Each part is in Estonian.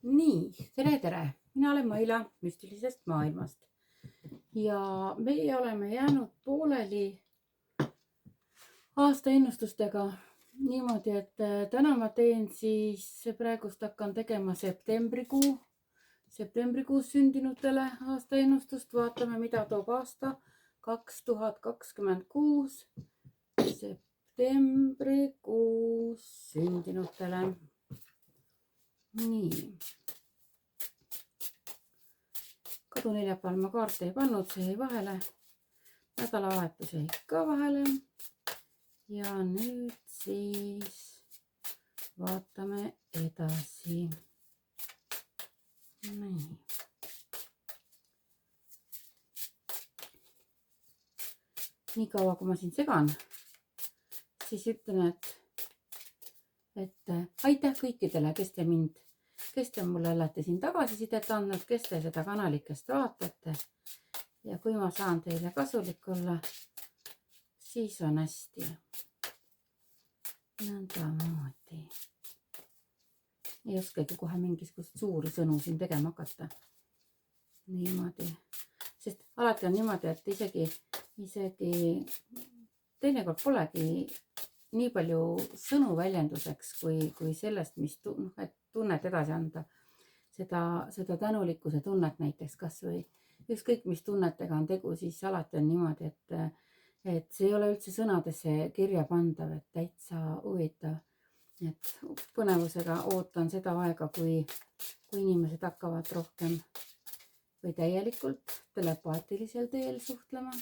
Nii, tere! Mina olen Maila müstilisest maailmast ja meie oleme jäänud pooleli aasta ennustustega niimoodi, et täna ma teen siis, praegust hakkan tegema septembrikuus sündinutele aasta ennustust. Vaatame, mida toob aasta 2026 septembrikuus sündinutele. Nii. Kaduneljapäeval ma kaarte ei pannud, see jäi vahele. Nädalavahetus jäi ka vahele. Ja nüüd siis vaatame edasi. Nii. Nii kaua, kui ma siin segan, siis ütlen, et aitäh kõikidele, kes te mulle olete siin tagasisidet andnud, kes te seda kanalikest vaatate. Ja kui ma saan teile kasulik olla, siis on hästi. Nõndamoodi. Ei oskagi kohe mingisugust suuri sõnu siin tegema hakata. Niimoodi. Sest alati on niimoodi, et isegi teinekord polegi nii palju sõnu väljenduseks kui sellest, mis tunnet edasi anda. Seda tänulikkuse tunnet näiteks kas või ükskõik mis tunnetega on tegu, siis alati on niimoodi, et see ei ole üldse sõnadesse kirja pandav, et täitsa huvitav. Et põnevusega ootan seda aega, kui inimesed hakkavad rohkem või täielikult telepaatilisel teel suhtlema.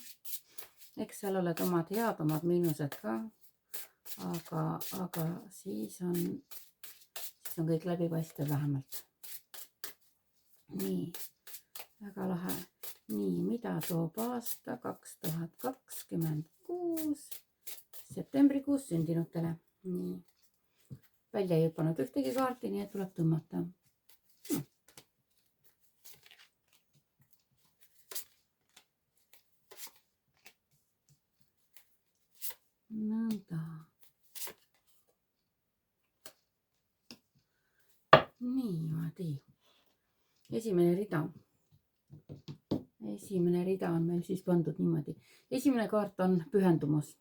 Eks seal oled omad head, omad miinused ka. Aga siis on kõik läbipaistev vähemalt. Nii, väga lahe. Nii, mida toob aasta 2026 septembrikuus sündinutele? Nii, välja ei hüpanud ühtegi kaarti, nii et tuleb tõmmata. Nõnda. Niimoodi. Esimene rida on meil siis pandud niimoodi. Esimene kaart on pühendumus.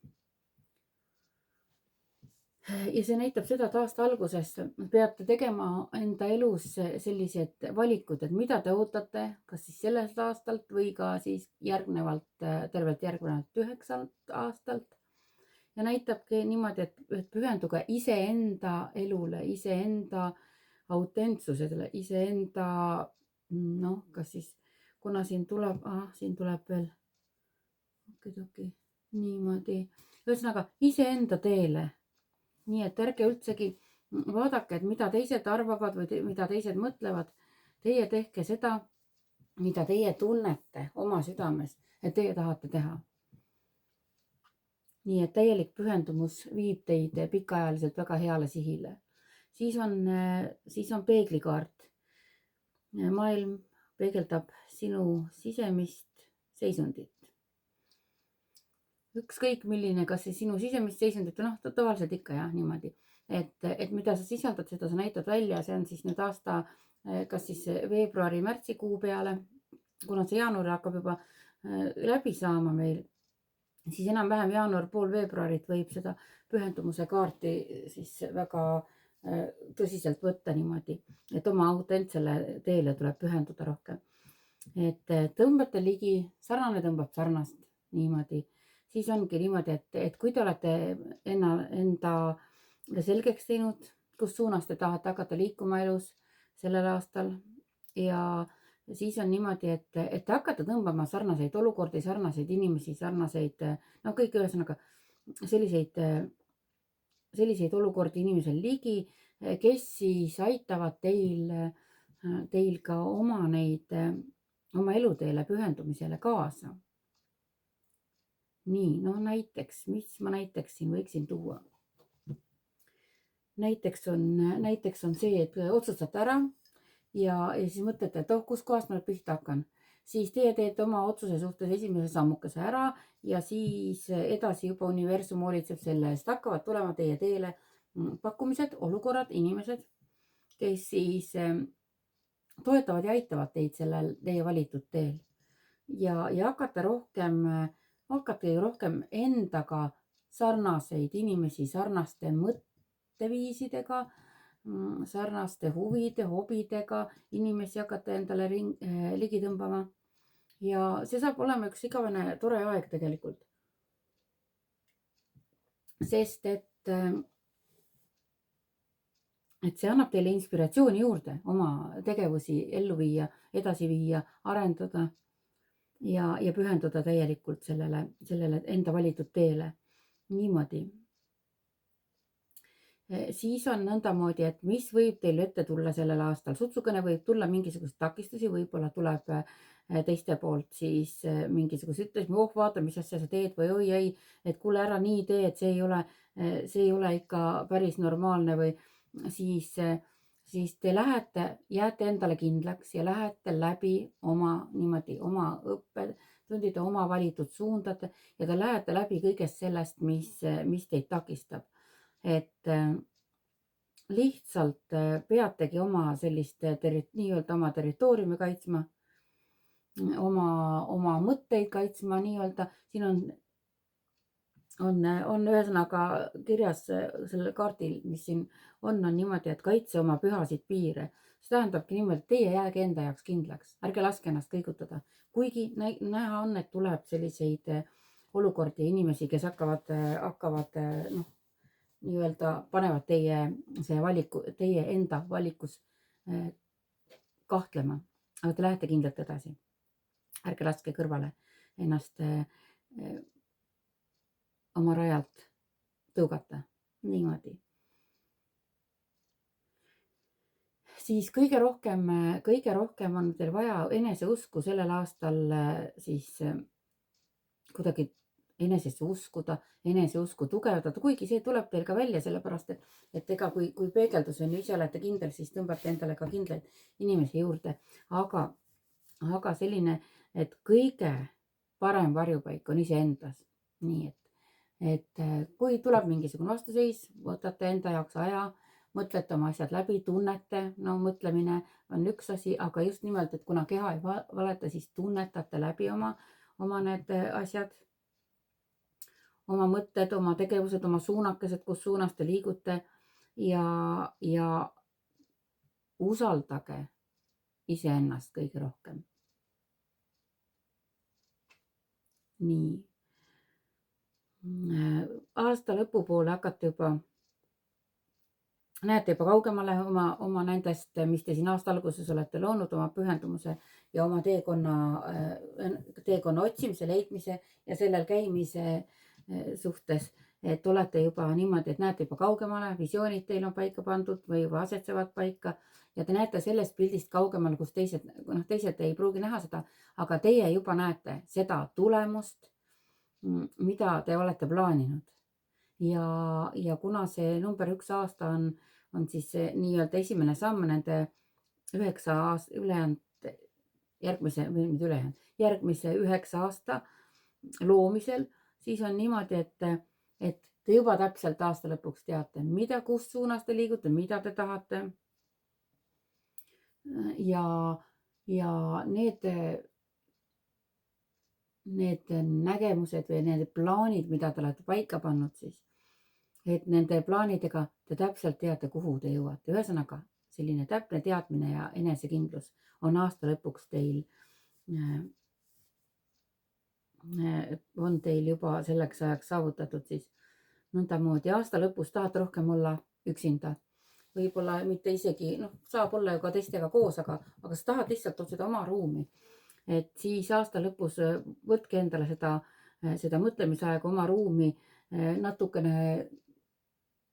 Ja see näitab seda, et aasta alguses peate tegema enda elus sellised valikud, et mida te ootate, kas siis sellest aastalt või ka siis tervelt järgnevalt 9 aastalt. Ja näitabki niimoodi, et pühenduge iseenda elule, iseenda autentsusele, iseenda, kas siis, kuna siin tuleb veel niimoodi, ühesõnaga iseenda teele. Nii et ärge üldsegi vaadake, et mida teised arvavad või mida teised mõtlevad. Teie tehke seda, mida teie tunnete oma südames, et teie tahate teha. Nii et täielik pühendumus viib teid pikaajaliselt väga heale sihile. Siis on peeglikaart. Maailm peegeldab sinu sisemist seisundit. Ükskõik milline, kas see sinu sisemist seisundit, tavaliselt ikka jah, niimoodi. Et mida sa sisaldad, seda sa näitad välja, see on siis nüüd aasta, kas siis veebruari-märtsikuu peale, kuna see jaanuar hakkab juba läbi saama meil, siis enam-vähem jaanuar, pool veebruarit võib seda pühendumuse kaarti siis väga tõsiselt võtta niimoodi, et oma autentsele teele tuleb pühenduda rohkem. Et tõmbate ligi, sarnane tõmbab sarnast niimoodi. Siis ongi niimoodi, et kui te olete enda selgeks teinud, kus suunas te tahate hakata liikuma elus sellel aastal ja siis on niimoodi, et te hakkate tõmbama sarnaseid olukordi, sarnaseid inimesi, sarnaseid, kõik ühesõnaga selliseid olukordi inimesel ligi, kes siis aitavad teil ka oma eluteele pühendumisele kaasa. Nii, näiteks, mis ma näiteks siin võiksin tuua? Näiteks on see, et otsustate ära ja siis mõtlete, et kus kohast ma pihta hakkan. Siis teie teete oma otsuse suhtes esimese sammukese ära ja siis edasi juba universum hoolitseb selle eest. Hakkavad tulema teie teele pakkumised, olukorrad, inimesed, kes siis toetavad ja aitavad teid sellel teie valitud teel. Ja hakata rohkem endaga sarnaseid inimesi sarnaste mõtteviisidega, sarnaste huvide, hobidega inimesi hakata endale ligi tõmbama. Ja see saab olema üks igavene tore aeg tegelikult. Sest et see annab teile inspiratsiooni juurde oma tegevusi ellu viia, edasi viia, arendada ja pühenduda täielikult sellele enda valitud teele. Niimoodi. Siis on nõndamoodi, et mis võib teil ette tulla sellel aastal. Sutsukene võib tulla mingisuguseid takistusi, võib-olla tuleb teiste poolt siis mingisuguse ütles, vaata, mis asja sa teed või oi ei, et kuule ära nii tee, et see ei ole ikka päris normaalne või siis te jääte endale kindlaks ja lähete läbi oma õppetundide, oma valitud suundade ja te lähete läbi kõigest sellest, mis teid takistab. Et lihtsalt peategi oma sellist nii-öelda oma territooriumi kaitsma, oma mõtteid kaitsma nii-öelda. Siin on ühesõnaga kirjas sellel kaardil, mis siin on niimoodi, et kaitse oma pühasid piire. See tähendabki niimoodi, et teie jääge enda jaoks kindlaks, ärge laske ennast kõigutada. Kuigi näha on, et tuleb selliseid olukordi ja inimesi, kes hakkavad nii-öelda panevad teie enda valikus kahtlema, aga te lähete kindlalt edasi. Ärge laske kõrvale ennast oma rajalt tõugata. Niimoodi. Siis kõige rohkem on teil vaja eneseusku sellel aastal siis kuidagi enesesse uskuda, eneseusku tugevdada, kuigi see tuleb teil ka välja, sellepärast et ega kui peegeldus on, ise olete kindel, siis tõmbate endale ka kindlaid inimesi juurde. Aga selline, et kõige parem varjupaik on iseendas. Nii et kui tuleb mingisugune vastuseis, võtate enda jaoks aja, mõtlete oma asjad läbi, tunnete, mõtlemine on üks asi, aga just nimelt, et kuna keha ei valeta, siis tunnetate läbi oma need asjad, oma mõtted, oma tegevused, oma suunakesed, kus suunas te liigute ja usaldage iseennast kõige rohkem. Nii. Aasta lõpupoole hakkate näete juba kaugemale oma nendest, mis te siin aasta alguses olete loonud, oma pühendumuse ja oma teekonna otsimise, leidmise ja sellel käimise suhtes, et olete juba niimoodi, et näete juba kaugemale, visioonid teil on paika pandud või juba asetsevad paika ja te näete sellest pildist kaugemale, kus teised ei pruugi näha seda, aga teie juba näete seda tulemust, mida te olete plaaninud. Ja kuna see number 1 aasta on siis nii-öelda esimene samm nende 9 aasta järgmise 9 aasta loomisel, siis on niimoodi, et te juba täpselt aasta lõpuks teate, kus suunas te liigute, mida te tahate. Ja need nägemused või need plaanid, mida te olete paika pannud siis, et nende plaanidega te täpselt teate, kuhu te jõuate. Ühesõnaga, selline täpne teadmine ja enesekindlus on aasta lõpuks teil juba selleks ajaks saavutatud siis nõndamoodi. Aasta lõpus tahate rohkem olla üksinda. Võib-olla mitte isegi, saab olla ju ka teistega koos, aga sa tahad lihtsalt otsida oma ruumi. Et siis aasta lõpus võtke endale seda mõtlemisaega, oma ruumi natukene,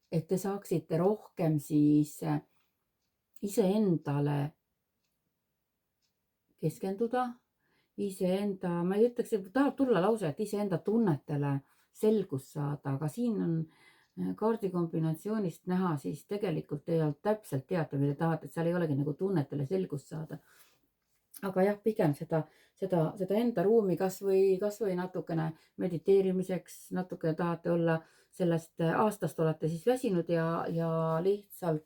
et te saaksite rohkem siis iseendale keskenduda, ma ei ütleks, et tahab tulla lause, et iseenda tunnetele selgus saada, aga siin on kaardikombinatsioonist näha, siis tegelikult te täpselt teate, mida tahate, et seal ei olegi nagu tunnetele selgust saada. Aga jah, pigem seda enda ruumi kas või natukene mediteerimiseks, natukene tahate olla sellest aastast olete siis väsinud ja lihtsalt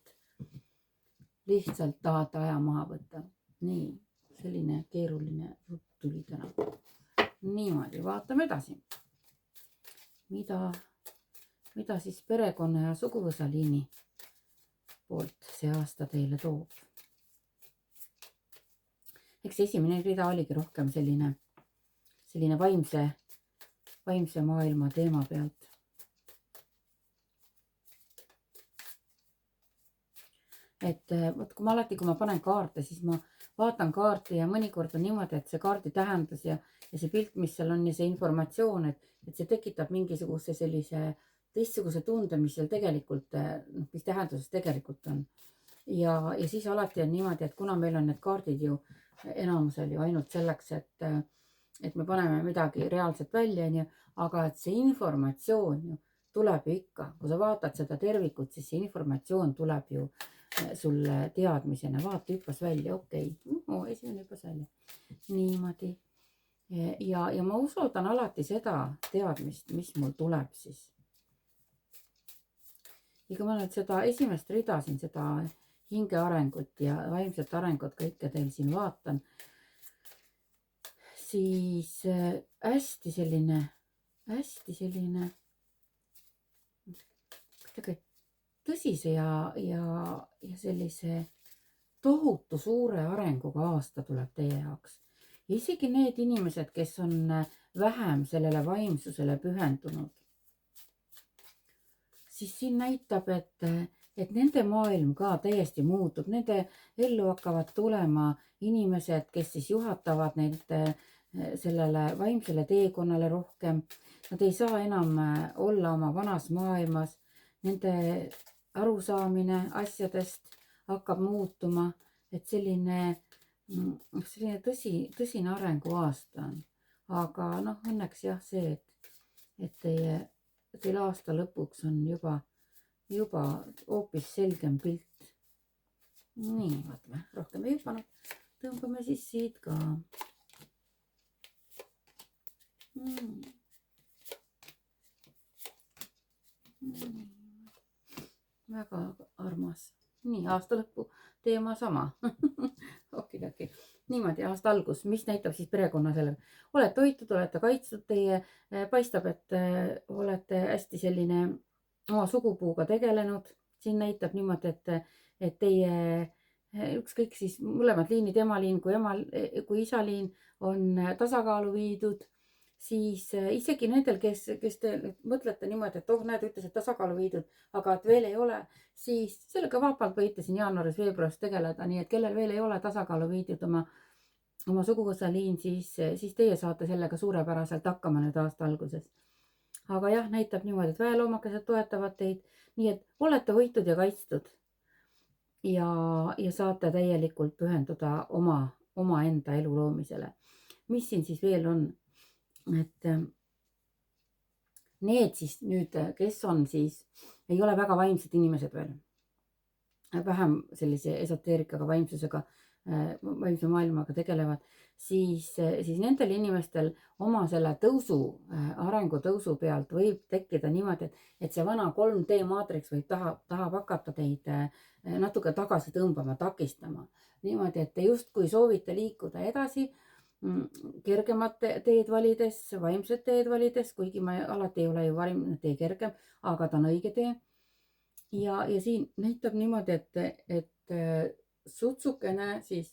tahate aja maha võtta. nii, selline keeruline jutt tuli täna. Niimoodi, vaatame edasi. Mida siis perekonna ja suguvõsaliini poolt see aasta teile toob? Eks esimene rida oligi rohkem selline vaimse maailma teema pealt. Et võt, kui ma panen kaarte, siis ma vaatan kaarti ja mõnikord on niimoodi, et see kaardi tähendus ja see pilt, mis seal on ja see informatsioon, et see tekitab mingisuguse sellise teistsuguse tunde, mis seal tegelikult, mis tähenduses tegelikult on. Ja siis alati on niimoodi, et kuna meil on need kaardid ju enamusel ju ainult selleks, et me paneme midagi reaalselt välja, aga et see informatsioon ju tuleb ju ikka, kui sa vaatad seda tervikut, siis see informatsioon tuleb ju sulle teadmisena, vaata hüppas välja, okei. Esimene hüppas välja. Niimoodi. Ja ma usaldan alati seda teadmist, mis mul tuleb siis. Ja kui ma nüüd seda esimest rida siin, seda hinge arengut ja vaimset arengut kõike teil siin vaatan, siis hästi selline tõsise ja sellise tohutu suure arenguga aasta tuleb teie jaoks. Ja isegi need inimesed, kes on vähem sellele vaimsusele pühendunud, siis siin näitab, et nende maailm ka täiesti muutub. Nende ellu hakkavad tulema inimesed, kes siis juhatavad neid sellele vaimsele teekonnale rohkem. Nad ei saa enam olla oma vanas maailmas. Nende arusaamine asjadest hakkab muutuma, et selline tõsine arengu aasta on. Aga õnneks jah see, et teil aasta lõpuks on juba hoopis selgem pilt. Nii, vaatame, rohkem ei hüpanud. Tõmbame siis siit ka. Väga armas. Nii, aasta lõppu teema sama. Okei. Niimoodi, aasta algus, mis näitab siis perekonna selle. Olete hoitud, olete kaitstud, teie paistab, et olete hästi selline oma sugupuuga tegelenud. Siin näitab niimoodi, et teie ükskõik siis mõlemad liinid, emaliin kui isaliin on tasakaalu viidud. Siis isegi nendel, kes te mõtlete niimoodi, et näed, ütles, et tasakaalu viidud, aga et veel ei ole, siis sellega vabalt võite siin jaanuaris, veebruaris tegeleda. Nii et kellel veel ei ole tasakaalu viidud oma suguvõsaliin, siis teie saate sellega suurepäraselt hakkama nüüd aasta alguses. Aga jah, näitab niimoodi, et väeloomakesed toetavad teid, nii et olete hoitud ja kaitstud ja saate täielikult pühenduda oma enda elu loomisele. Mis siin siis veel on? Et need siis nüüd, kes on siis, ei ole väga vaimsed inimesed veel, vähem sellise esoteerikaga, vaimse maailmaga tegelevad, siis nendel inimestel oma selle arengu tõusu pealt võib tekkida niimoodi, et see vana 3D maatriks võib tahab hakata teid natuke tagasi tõmbama, takistama. Niimoodi, et te justkui soovite liikuda edasi, kergemat teed valides, vaimset teed valides, kuigi ma alati ei ole ju vaimne tee kergem, aga ta on õige tee. Ja siin näitab niimoodi, et sutsukene siis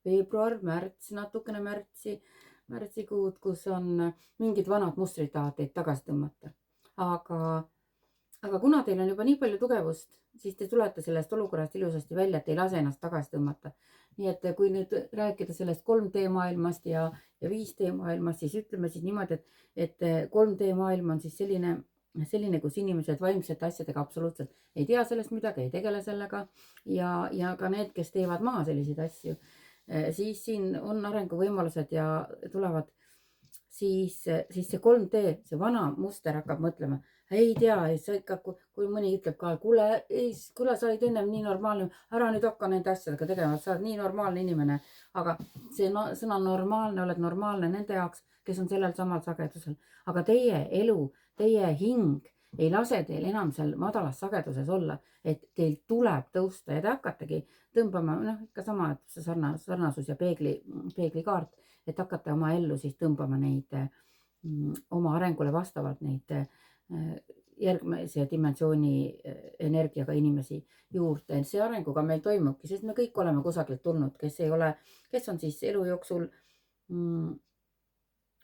veebruar, märts, natukene märtsikuud, kus on mingid vanad mustrid tahavad teid tagasi tõmmata. Aga kuna teil on juba nii palju tugevust, siis te tulete sellest olukorrast ilusasti välja, et ei lase ennast tagasi tõmmata. Nii et kui nüüd rääkida sellest 3D maailmast ja 5D maailmast, siis ütleme siis niimoodi, et 3D maailm on siis selline, kus inimesed vaimsete asjadega absoluutselt ei tea sellest midagi, ei tegele sellega ja ka need, kes teevad maha selliseid asju, siis siin on arenguvõimalused ja tulevad siis see 3D, see vana muster hakkab mõtlema, ei tea, sa ikka, kui mõni ütleb ka, kuule, sa olid ennem nii normaalne, ära nüüd hakka nende asjadega tegema, sa oled nii normaalne inimene, aga see sõna normaalne, oled normaalne nende jaoks, kes on sellel samal sagedusel, aga teie elu, teie hing, ei lase teil enam seal madalas sageduses olla, et teil tuleb tõusta ja te hakkategi tõmbama, noh, ikka sama, et see sarnasus ja peeglikaart, et hakkate oma ellu siis tõmbama neid oma arengule vastavalt neid järgmise dimensiooni energiaga inimesi juurde. See arenguga meil toimubki, sest me kõik oleme kusagilt tulnud, kes on siis elu jooksul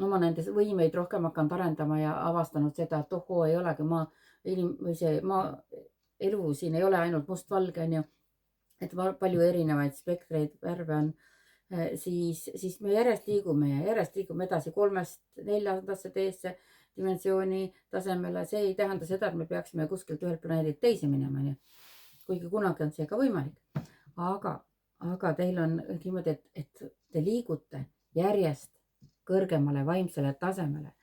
oma nendes võimeid rohkem hakanud arendama ja avastanud seda, et ohoo, ei olegi elu siin ei ole ainult mustvalge, on ju, et palju erinevaid spektreid, värve on. Siis me järjest liigume edasi 3-4 teesse dimensiooni tasemele. See ei tähenda seda, et me peaksime kuskilt ühelt planeedilt teise minema, kuigi kunagi on see ka võimalik. Aga teil on niimoodi, et te liigute järjest kõrgemale vaimsele tasemele.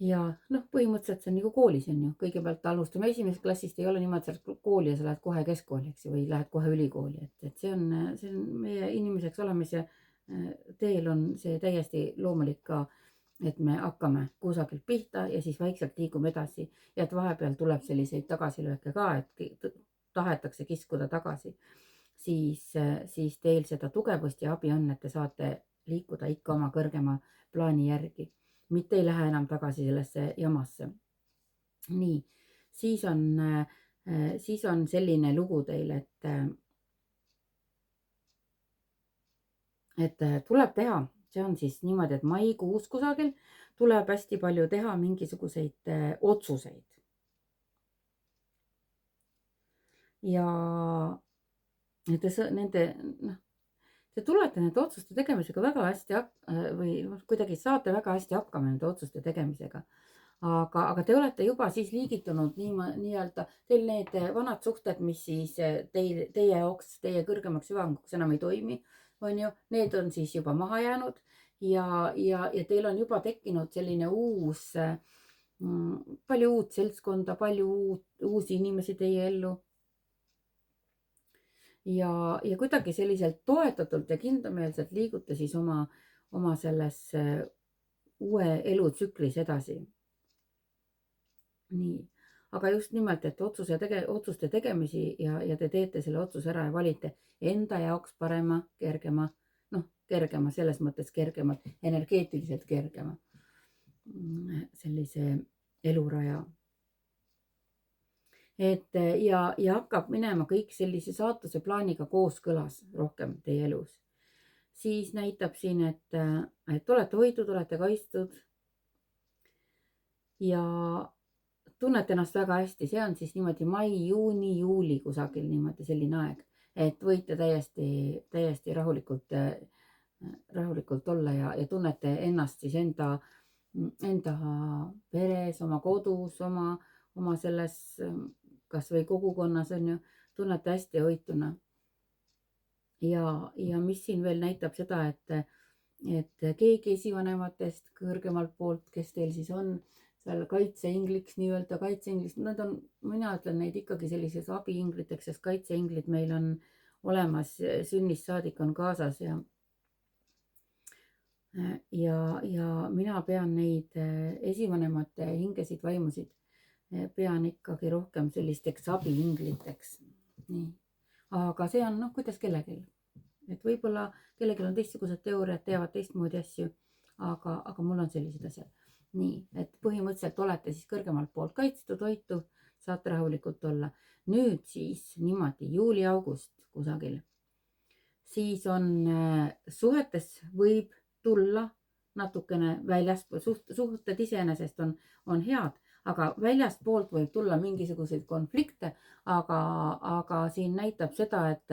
Ja noh, põhimõtteliselt see on nagu koolis, on ju. Kõigepealt alustame esimesest klassist, ei ole niimoodi, et sa lähed kooli ja sa lähed kohe keskkooli, eks ju, või lähed kohe ülikooli. Et see on meie inimeseks olemise teel on see täiesti loomulik ka, et me hakkame kusagilt pihta ja siis vaikselt liigume edasi. Ja et vahepeal tuleb selliseid tagasilööke ka, et tahetakse kiskuda tagasi. Siis teil seda tugevust ja abi on, et te saate liikuda ikka oma kõrgema plaani järgi. Mitte ei lähe enam tagasi sellesse jamasse. Nii, siis on selline lugu teil, et tuleb teha, see on siis niimoodi, et maikuus kusagil tuleb hästi palju teha mingisuguseid otsuseid. Ja te tulete nende otsuste tegemisega väga hästi või kuidagi saate väga hästi hakkama nende otsuste tegemisega. Aga te olete juba siis liigitunud nii-öelda, teil need vanad suhted, mis siis teie jaoks, teie kõrgemaks hüvanguks enam ei toimi, on ju, need on siis juba maha jäänud ja teil on juba tekkinud selline palju uut seltskonda, palju uusi inimesi teie ellu. Ja kuidagi selliselt toetatult ja kindlameelselt liigute siis oma selles uue elutsüklis edasi. Nii, aga just nimelt, et otsuste tegemisi ja te teete selle otsuse ära ja valite enda jaoks parema, kergema, kergema selles mõttes kergemalt, energeetiliselt kergema sellise eluraja. Ja hakkab minema kõik sellise saatuse plaaniga kooskõlas rohkem teie elus. Siis näitab siin, et olete hoitud, olete kaitstud ja tunnete ennast väga hästi. See on siis niimoodi mai, juuni, juuli kusagil niimoodi selline aeg, et võite täiesti rahulikult olla ja tunnete ennast siis enda peres, oma kodus, oma selles kas või kogukonnas on ju, tunnete hästi hoituna. Ja mis siin veel näitab seda, et keegi esivanematest kõrgemalt poolt, kes teil siis on seal kaitseingliks, nii-öelda kaitseingliks, mina ütlen neid ikkagi sellises abiingliteks, sest kaitseinglid meil on olemas, sünnist saadik on kaasas ja mina pean neid esivanemate hingesid, vaimusid pean ikkagi rohkem sellisteks abiingliteks. Nii. Aga see on kuidas kellelgi. Et võib-olla kellelgi on teistsugused teooriad, teavad teistmoodi asju, aga mul on sellised asjad. Nii, et põhimõtteliselt olete siis kõrgemalt poolt kaitstud, hoitud, saate rahulikult olla. Nüüd siis niimoodi juuli-august kusagil. Siis on suhetes võib tulla natukene väljaspool, suhted iseenesest on head, aga väljastpoolt võib tulla mingisuguseid konflikte, aga siin näitab seda, et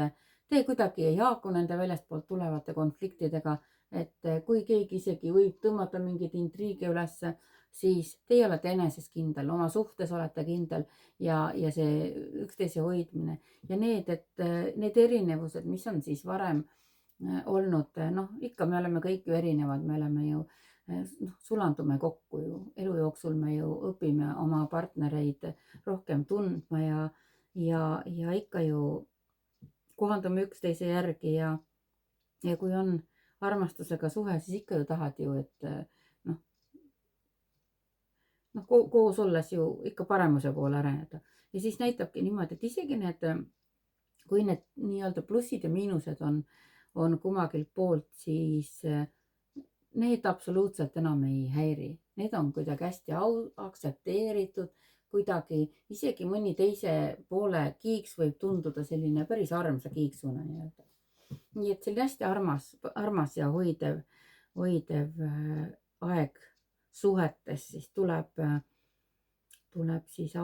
te kuidagi ei haaku nende väljastpoolt tulevate konfliktidega, et kui keegi isegi võib tõmmata mingeid intriige ülesse, siis teie olete eneses kindel, oma suhtes olete kindel ja see üksteise hoidmine ja need erinevused, mis on siis varem olnud, ikka me oleme kõik ju erinevad, me oleme ju sulandume kokku ju, elu jooksul me ju õpime oma partnereid rohkem tundma ja ikka ju kohandume üksteise järgi ja kui on armastusega suhe, siis ikka ju tahad ju, et noh, koos olles ju ikka paremuse poole areneda. Ja siis näitabki niimoodi, et isegi need, kui need nii-öelda plussid ja miinused on kumagilt poolt, siis need absoluutselt enam ei häiri. Need on kuidagi hästi aktsepteeritud, kuidagi isegi mõni teise poole kiiks võib tunduda selline päris armsa kiiksuna nii-öelda. Nii et selline hästi armas ja hoidev aeg suhetes siis tuleb siis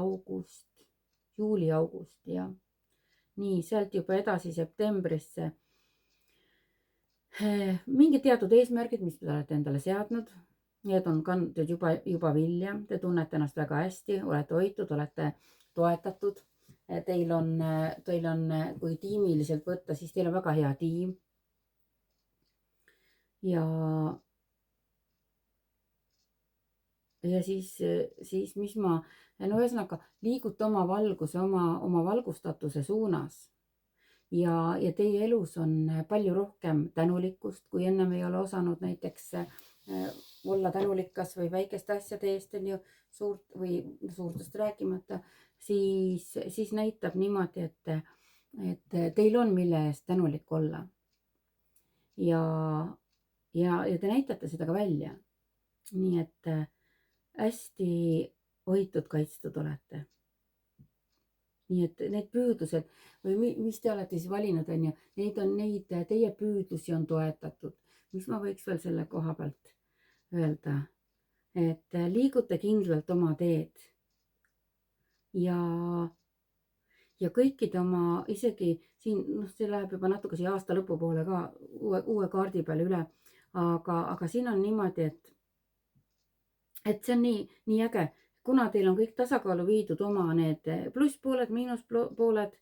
juuli-august ja nii sealt juba edasi septembrisse. Mingid teatud eesmärgid, mis te olete endale seadnud, need on kandnud juba vilja, te tunnete ennast väga hästi, olete hoitud, olete toetatud. Teil on, kui tiimiliselt võtta, siis teil on väga hea tiim. Ja siis mis no ühesõnaga liigute oma valguse, oma valgustatuse suunas. Ja teie elus on palju rohkem tänulikkust, kui ennem ei ole osanud näiteks olla tänulik kas või väikeste asjade eest, on ju, suurtest rääkimata, siis näitab niimoodi, et teil on mille eest tänulik olla. Ja te näitate seda ka välja. Nii et hästi hoitud, kaitstud olete. Nii et need püüdlused või mis te olete siis valinud, on ju, neid teie püüdlusi on toetatud. Mis ma võiks veel selle koha pealt öelda? Et liigute kindlalt oma teed. Ja kõikide oma, isegi siin, see läheb juba natuke siia aasta lõpu poole ka uue kaardi peale üle, aga siin on niimoodi, et see on nii äge. Kuna teil on kõik tasakaalu viidud oma need plusspooled, miinuspooled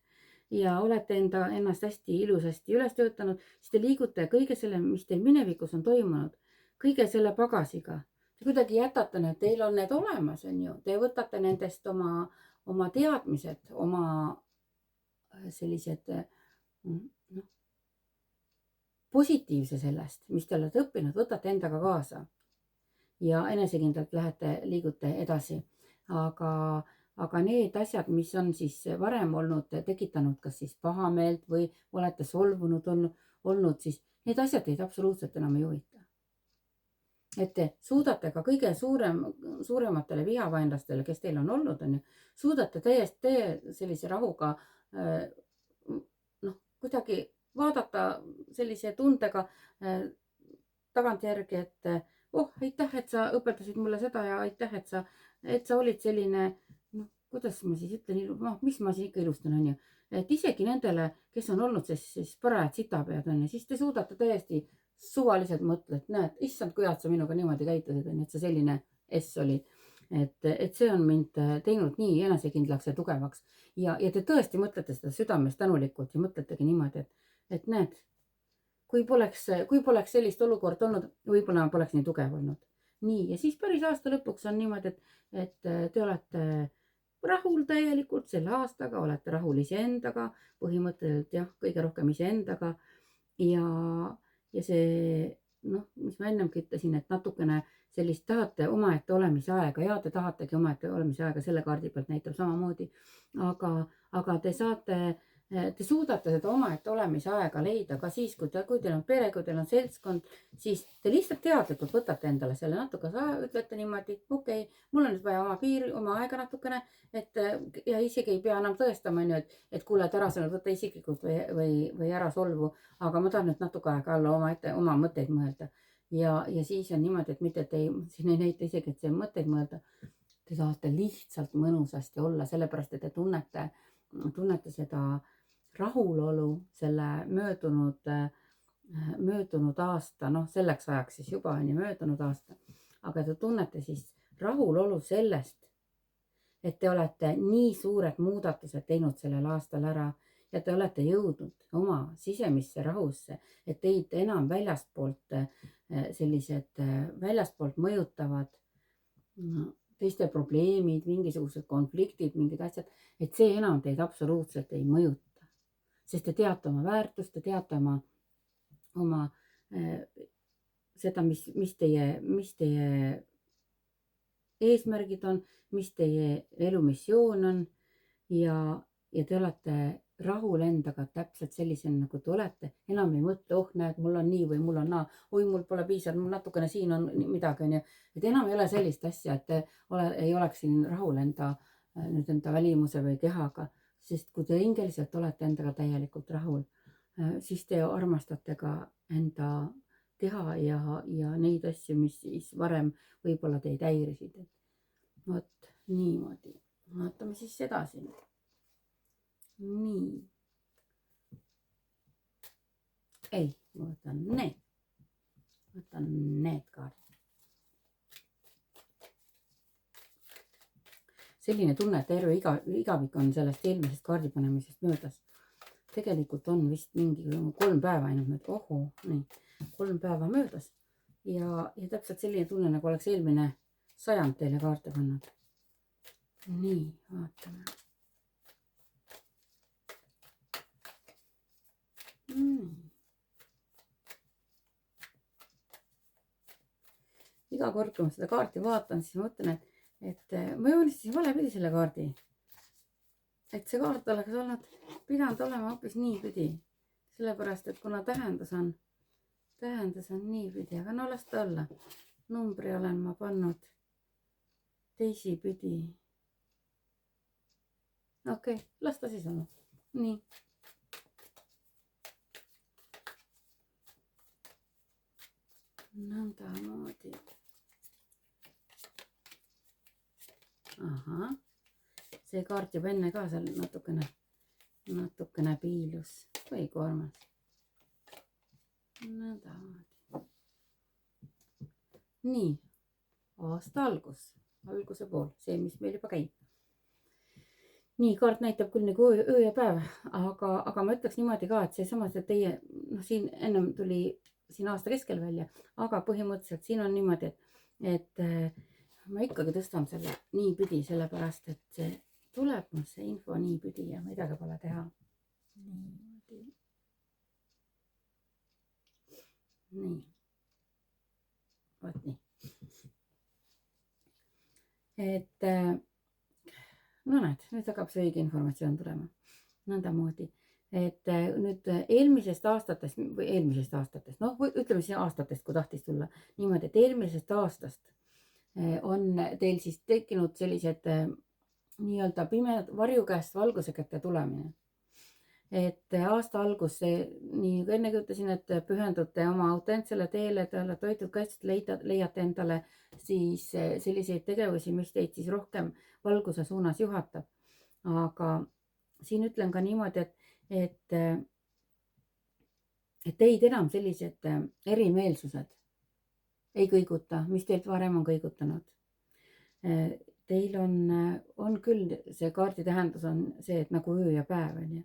ja olete ennast hästi ilusasti üles töötanud, siis te liigute kõige selle, mis teil minevikus on toimunud, kõige selle pagasiga. Te kuidagi jätate need, teil on need olemas, on ju. Te võtate nendest oma teadmised, oma sellised positiivse sellest, mis te olete õppinud, võtate endaga kaasa. Ja enesekindlalt liigute edasi. Aga need asjad, mis on siis varem olnud, tekitanud kas siis pahameelt või olete solvunud olnud, siis need asjad teid absoluutselt enam ei huvita. Et te suudate ka kõige suurematele vihavaenlastele, kes teil on olnud, suudate täiesti sellise rahuga kuidagi vaadata sellise tundega tagantjärgi, et aitäh, et sa õpetasid mulle seda ja aitäh, et sa olid selline, kuidas ma siis ütlen, mis ma siin ikka ilustan, on ju. Et isegi nendele, kes on olnud siis parajad sitapead, on ju, siis te suudate täiesti suvaliselt mõtled, näed, issand, kui head sa minuga niimoodi käitusid, on ju, et sa selline S olid. Et see on mind teinud nii enesekindlaks ja tugevaks. Ja te tõesti mõtlete seda südamest tänulikult ja mõtletegi niimoodi, et näed, kui poleks sellist olukord olnud, võib-olla poleks nii tugev olnud. Nii, ja siis päris aasta lõpuks on niimoodi, et te olete rahul täielikult selle aastaga, olete rahul iseendaga, põhimõtteliselt jah, kõige rohkem iseendaga. Ja see, mis ma ennemgi ütlesin, et natukene sellist tahate omaette olemise aega ja te tahategi omaette olemise aega, selle kaardi pealt näitab samamoodi. Aga te suudate seda omaette olemise aega leida ka siis, kui teil on pere, kui teil on seltskond, siis te lihtsalt teadlikult võtate endale selle natuke, ütlete niimoodi, okei, mul on nüüd vaja oma aega natukene, ja isegi ei pea enam tõestama, et kuule, et ära sa nüüd võtta isiklikult või ära solvu, aga ma tahan nüüd natuke aega alla oma mõtteid mõelda. Ja siis on niimoodi, et mitte, et siin ei näita isegi, et see mõtteid mõelda, te tahate lihtsalt mõnusasti olla, sellepärast, et te tunnete seda rahulolu selle möödunud aasta, selleks ajaks siis juba on ju möödunud aasta, aga te tunnete siis rahulolu sellest, et te olete nii suured muudatused teinud sellel aastal ära ja te olete jõudnud oma sisemisse rahusse, et teid enam väljastpoolt mõjutavad teiste probleemid, mingisugused konfliktid, mingid asjad, et see enam teid absoluutselt ei mõjuta. Sest te teate oma väärtust, te teate oma seda, mis teie eesmärgid on, mis teie elumissioon on ja te olete rahul endaga täpselt sellisena, nagu te olete. Enam ei mõtle, oh näed, mul on nii või mul on naa, oi mul pole piisavalt, mul natukene siin on midagi, on ju. Et enam ei ole sellist asja, et te ei oleks siin rahul enda välimuse või kehaga, sest kui te hingeliselt olete endaga täielikult rahul, siis te armastate ka enda keha ja neid asju, mis siis varem võib-olla teid häirisid. Vot niimoodi. Vaatame siis edasi. Nii. Ei, ma võtan need. Võtan need kaardid. Selline tunne, et terve igavik on sellest eelmisest kaardi panemisest möödas. Tegelikult on vist mingi 3 päeva ainult mööda. Oho, nii. 3 päeva möödas. Ja täpselt selline tunne, nagu oleks eelmine sajand teile kaarte pannud. Nii, vaatame. Iga kord, kui ma seda kaarti vaatan, siis ma mõtlen, et ma joonistasin valepidi selle kaardi. Et see kaart oleks pidanud olema hoopis niipidi. Sellepärast, et kuna tähendus on niipidi, aga no las ta olla. Numbri olen ma pannud teisipidi. Okei, las ta siis olla. Nii. Nõnda moodi. Aha. See kaart juba enne ka seal natukene piilus või koormas. Nõnda moodi. Nii. Aasta alguse pool. See, mis meil juba käib. Nii, kaart näitab küll nagu öö ja päev, aga ma ütleks niimoodi ka, et see samas, et teie, siin ennem tuli siin aasta keskel välja, aga põhimõtteliselt siin on niimoodi, et ma ikkagi tõstan selle niipidi, sellepärast, et see tuleb mul see info niipidi ja midagi pole teha. Nii. Vot nii. Et no näed, nüüd hakkab see õige informatsioon tulema. Nõnda moodi. Et nüüd eelmisest aastatest, noh ütleme siis aastatest, kui tahtis tulla niimoodi, et eelmisest aastast on teil siis tekkinud sellised nii-öelda pimed varju käest valguse kätte tulemine. Et aasta algus, nii kui ennegi ütlesin, et pühendute oma autentsele teele, te olete hoitud kaitstud, leiate endale siis selliseid tegevusi, mis teid siis rohkem valguse suunas juhatab. Aga siin ütlen ka niimoodi, et teid enam sellised erimeelsused ei kõiguta, mis teilt varem on kõigutanud. Teil on küll, see kaardi tähendus on see, et nagu öö ja päev on ju.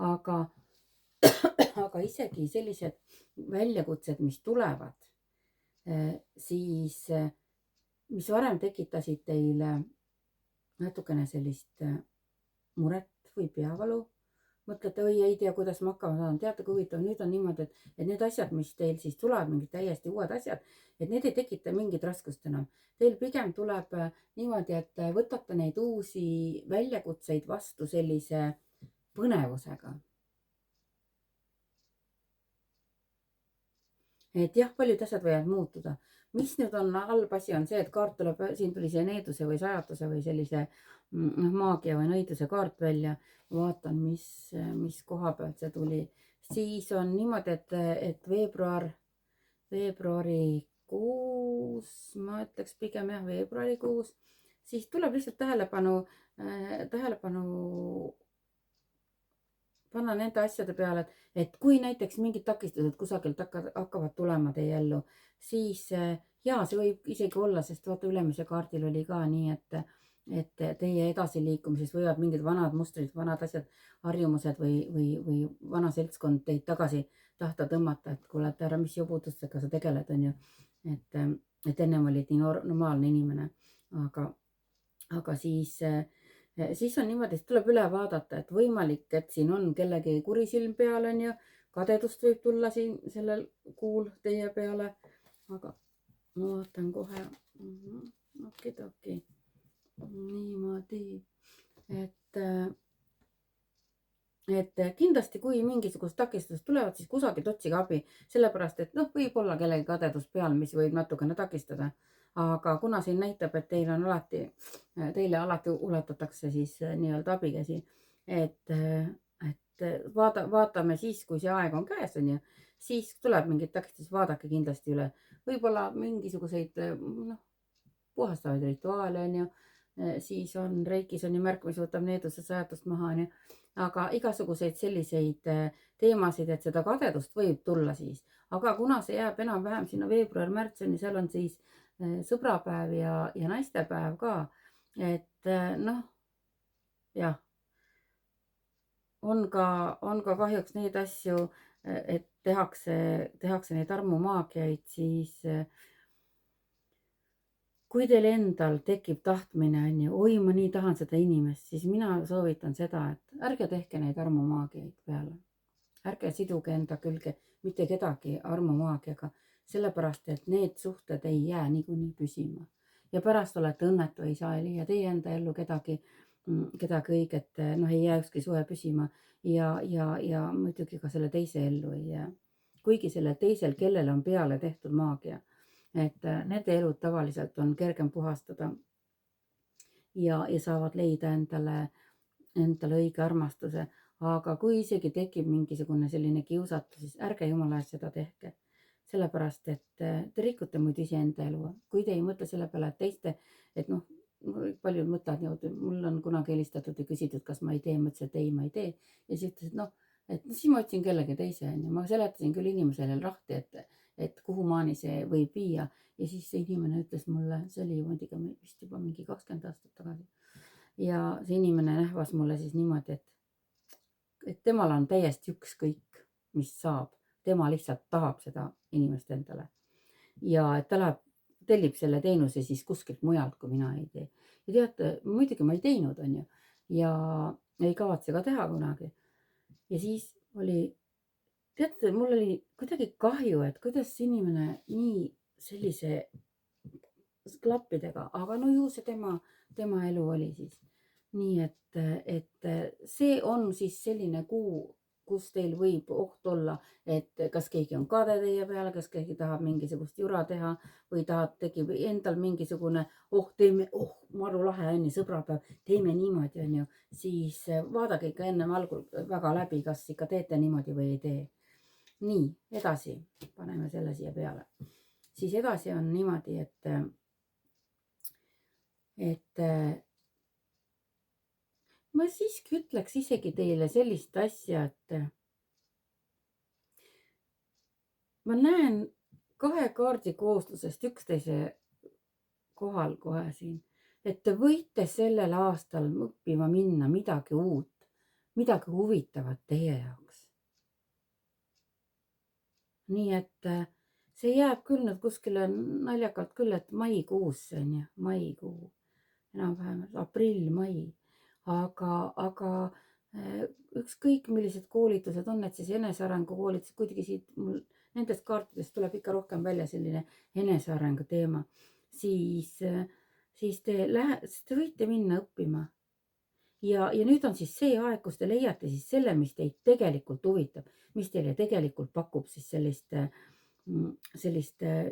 Aga isegi sellised väljakutsed, mis tulevad, siis mis varem tekitasid teile natukene sellist muret või peavalu, mõtlete, oi ei tea, kuidas ma hakkama saan, teate kui huvitav, nüüd on niimoodi, et need asjad, mis teil siis tulevad, mingid täiesti uued asjad, et need ei tekita mingit raskust enam. Teil pigem tuleb niimoodi, et võtate neid uusi väljakutseid vastu sellise põnevusega. Et jah, paljud asjad võivad muutuda. Mis nüüd on halb asi, on see, et kaart tuleb, siin tuli see needuse või sajatuse või sellise maagia või nõiduse kaart välja. Vaatan, mis koha pealt see tuli. Siis on niimoodi, et veebruarikuus, ma ütleks pigem jah, veebruarikuus, siis tuleb lihtsalt tähelepanu panna nende asjade peale, et kui näiteks mingid takistused kusagilt hakkavad tulema teie ellu, siis jaa, see võib isegi olla, sest vaata ülemise kaardil oli ka nii, et teie edasiliikumises võivad mingid vanad mustrid, vanad asjad, harjumused või vana seltskond teid tagasi tahta tõmmata, et kuule, et ära, mis jobudustega sa tegeled, on ju. Et ennem olid nii normaalne inimene, aga siis on niimoodi, et tuleb üle vaadata, et võimalik, et siin on kellegi kurisilm peal, on ju, kadedust võib tulla siin sellel kuul teie peale, aga ma vaatan kohe. Okidoki. Niimoodi, et kindlasti, kui mingisugused takistused tulevad, siis kusagilt otsige abi, sellepärast et noh, võib olla kellegi kadedus peal, mis võib natukene takistada. Aga kuna siin näitab, et teile alati ulatatakse siis nii-öelda abikäsi, et vaatame siis, kui see aeg on käes, on ju, siis tuleb mingid takistusi, vaadake kindlasti üle. Võib-olla mingisuguseid puhastavaid rituaale, on ju, siis on reikis on ju märk, mis võtab needuse sajatust maha, on ju, aga igasuguseid selliseid teemasid, et seda kadedust võib tulla siis, aga kuna see jääb enam-vähem sinna veebruar-märtsini, seal on siis sõbrapäev ja naistepäev ka, et noh, jah, on ka kahjuks neid asju, et tehakse neid armumaagiaid, siis kui teil endal tekib tahtmine, on ju, oi, ma nii tahan seda inimest, siis mina soovitan seda, et ärge tehke neid armumaagiaid peale. Ärge siduge enda külge mitte kedagi armumaagiaga, sellepärast, et need suhted ei jää niikuinii püsima. Ja pärast olete õnnetu, ei saa leia teie enda ellu kedagi õiget, ei jää ükski suhe püsima ja muidugi ka selle teise ellu ei jää. Kuigi sellel teisel, kellele on peale tehtud maagia, et nende elud tavaliselt on kergem puhastada ja saavad leida endale õige armastuse. Aga kui isegi tekib mingisugune selline kiusatus, siis ärge jumala eest seda tehke. Sellepärast, et te rikute muidu iseenda elu. Kui te ei mõtle selle peale, et paljud mõtlevad niimoodi, mul on kunagi helistatud ja küsitud, kas ma ei tee, ma ütlesin, et ei, ma ei tee. Ja siis ütles, et siis ma otsin kellegi teise, on ju. Ma seletasin küll inimesele lahti, et kuhu maani see võib viia. Ja siis see inimene ütles mulle, see oli vist juba mingi 20 aastat tagasi. Ja see inimene nähvas mulle siis niimoodi, et temal on täiesti ükskõik, mis saab. Tema lihtsalt tahab seda inimest endale. Ja et ta tellib selle teenuse siis kuskilt mujalt, kui mina ei tee. Ja teate, muidugi ma ei teinud, on ju. Ja ei kavatse ka teha kunagi. Ja siis teate, mul oli kuidagi kahju, et kuidas inimene nii sellise klappidega, aga no ju see tema elu oli siis. Nii et see on siis selline kuu, kus teil võib oht olla, et kas keegi on kade teie peale, kas keegi tahab mingisugust jura teha või tekib endal mingisugune maru lahe on ju, sõbrapäev, teeme niimoodi, on ju, siis vaadake ikka ennem algul väga läbi, kas ikka teete niimoodi või ei tee. Nii, edasi, paneme selle siia peale. Siis edasi on niimoodi, et ma siiski ütleks isegi teile sellist asja, et ma näen 2 kaardi kooslusest üksteise kohal kohe siin, et te võite sellel aastal õppima minna midagi uut, midagi huvitavat teie jaoks. Nii et see jääb küll nüüd kuskile naljakalt küll, et maikuusse on ju, maikuu, enam-vähem aprill, mai. Aga ükskõik millised koolitused on, et siis enesearengu koolitused, kuidagi siit nendest kaartidest tuleb ikka rohkem välja selline enesearengu teema, siis te võite minna õppima. Ja nüüd on siis see aeg, kus te leiate siis selle, mis teid tegelikult huvitab, mis teile tegelikult pakub siis sellist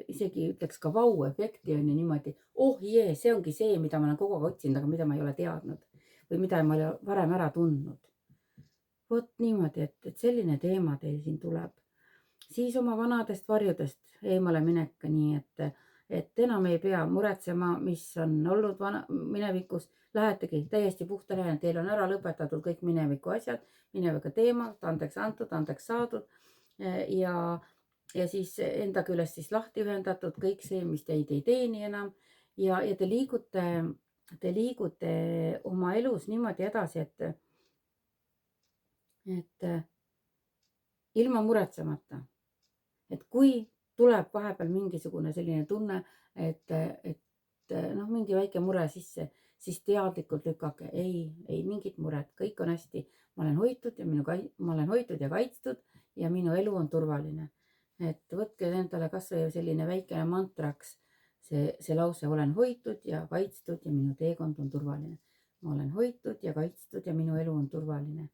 isegi ütleks ka vau-efekti on ju niimoodi, see ongi see, mida ma olen kogu aeg otsinud, aga mida ma ei ole teadnud või mida ma ei ole varem ära tundnud. Vot niimoodi, et selline teema teil siin tuleb. Siis oma vanadest varjudest eemale minek, nii et enam ei pea muretsema, mis on olnud minevikus. Lähetegi täiesti puhta lehel, teil on ära lõpetatud kõik mineviku asjad, mineviku teema, andeks antud, andeks saadud ja siis enda küljest siis lahti ühendatud kõik see, mis teid ei teeni enam ja te liigute oma elus niimoodi edasi, et ilma muretsemata, et kui tuleb vahepeal mingisugune selline tunne, et mingi väike mure sisse, siis teadlikult lükake, ei mingit muret, kõik on hästi, ma olen hoitud ja kaitstud ja minu elu on turvaline. Et võtke endale kas või selline väikene mantraks see lause, olen hoitud ja kaitstud ja minu teekond on turvaline. Ma olen hoitud ja kaitstud ja minu elu on turvaline.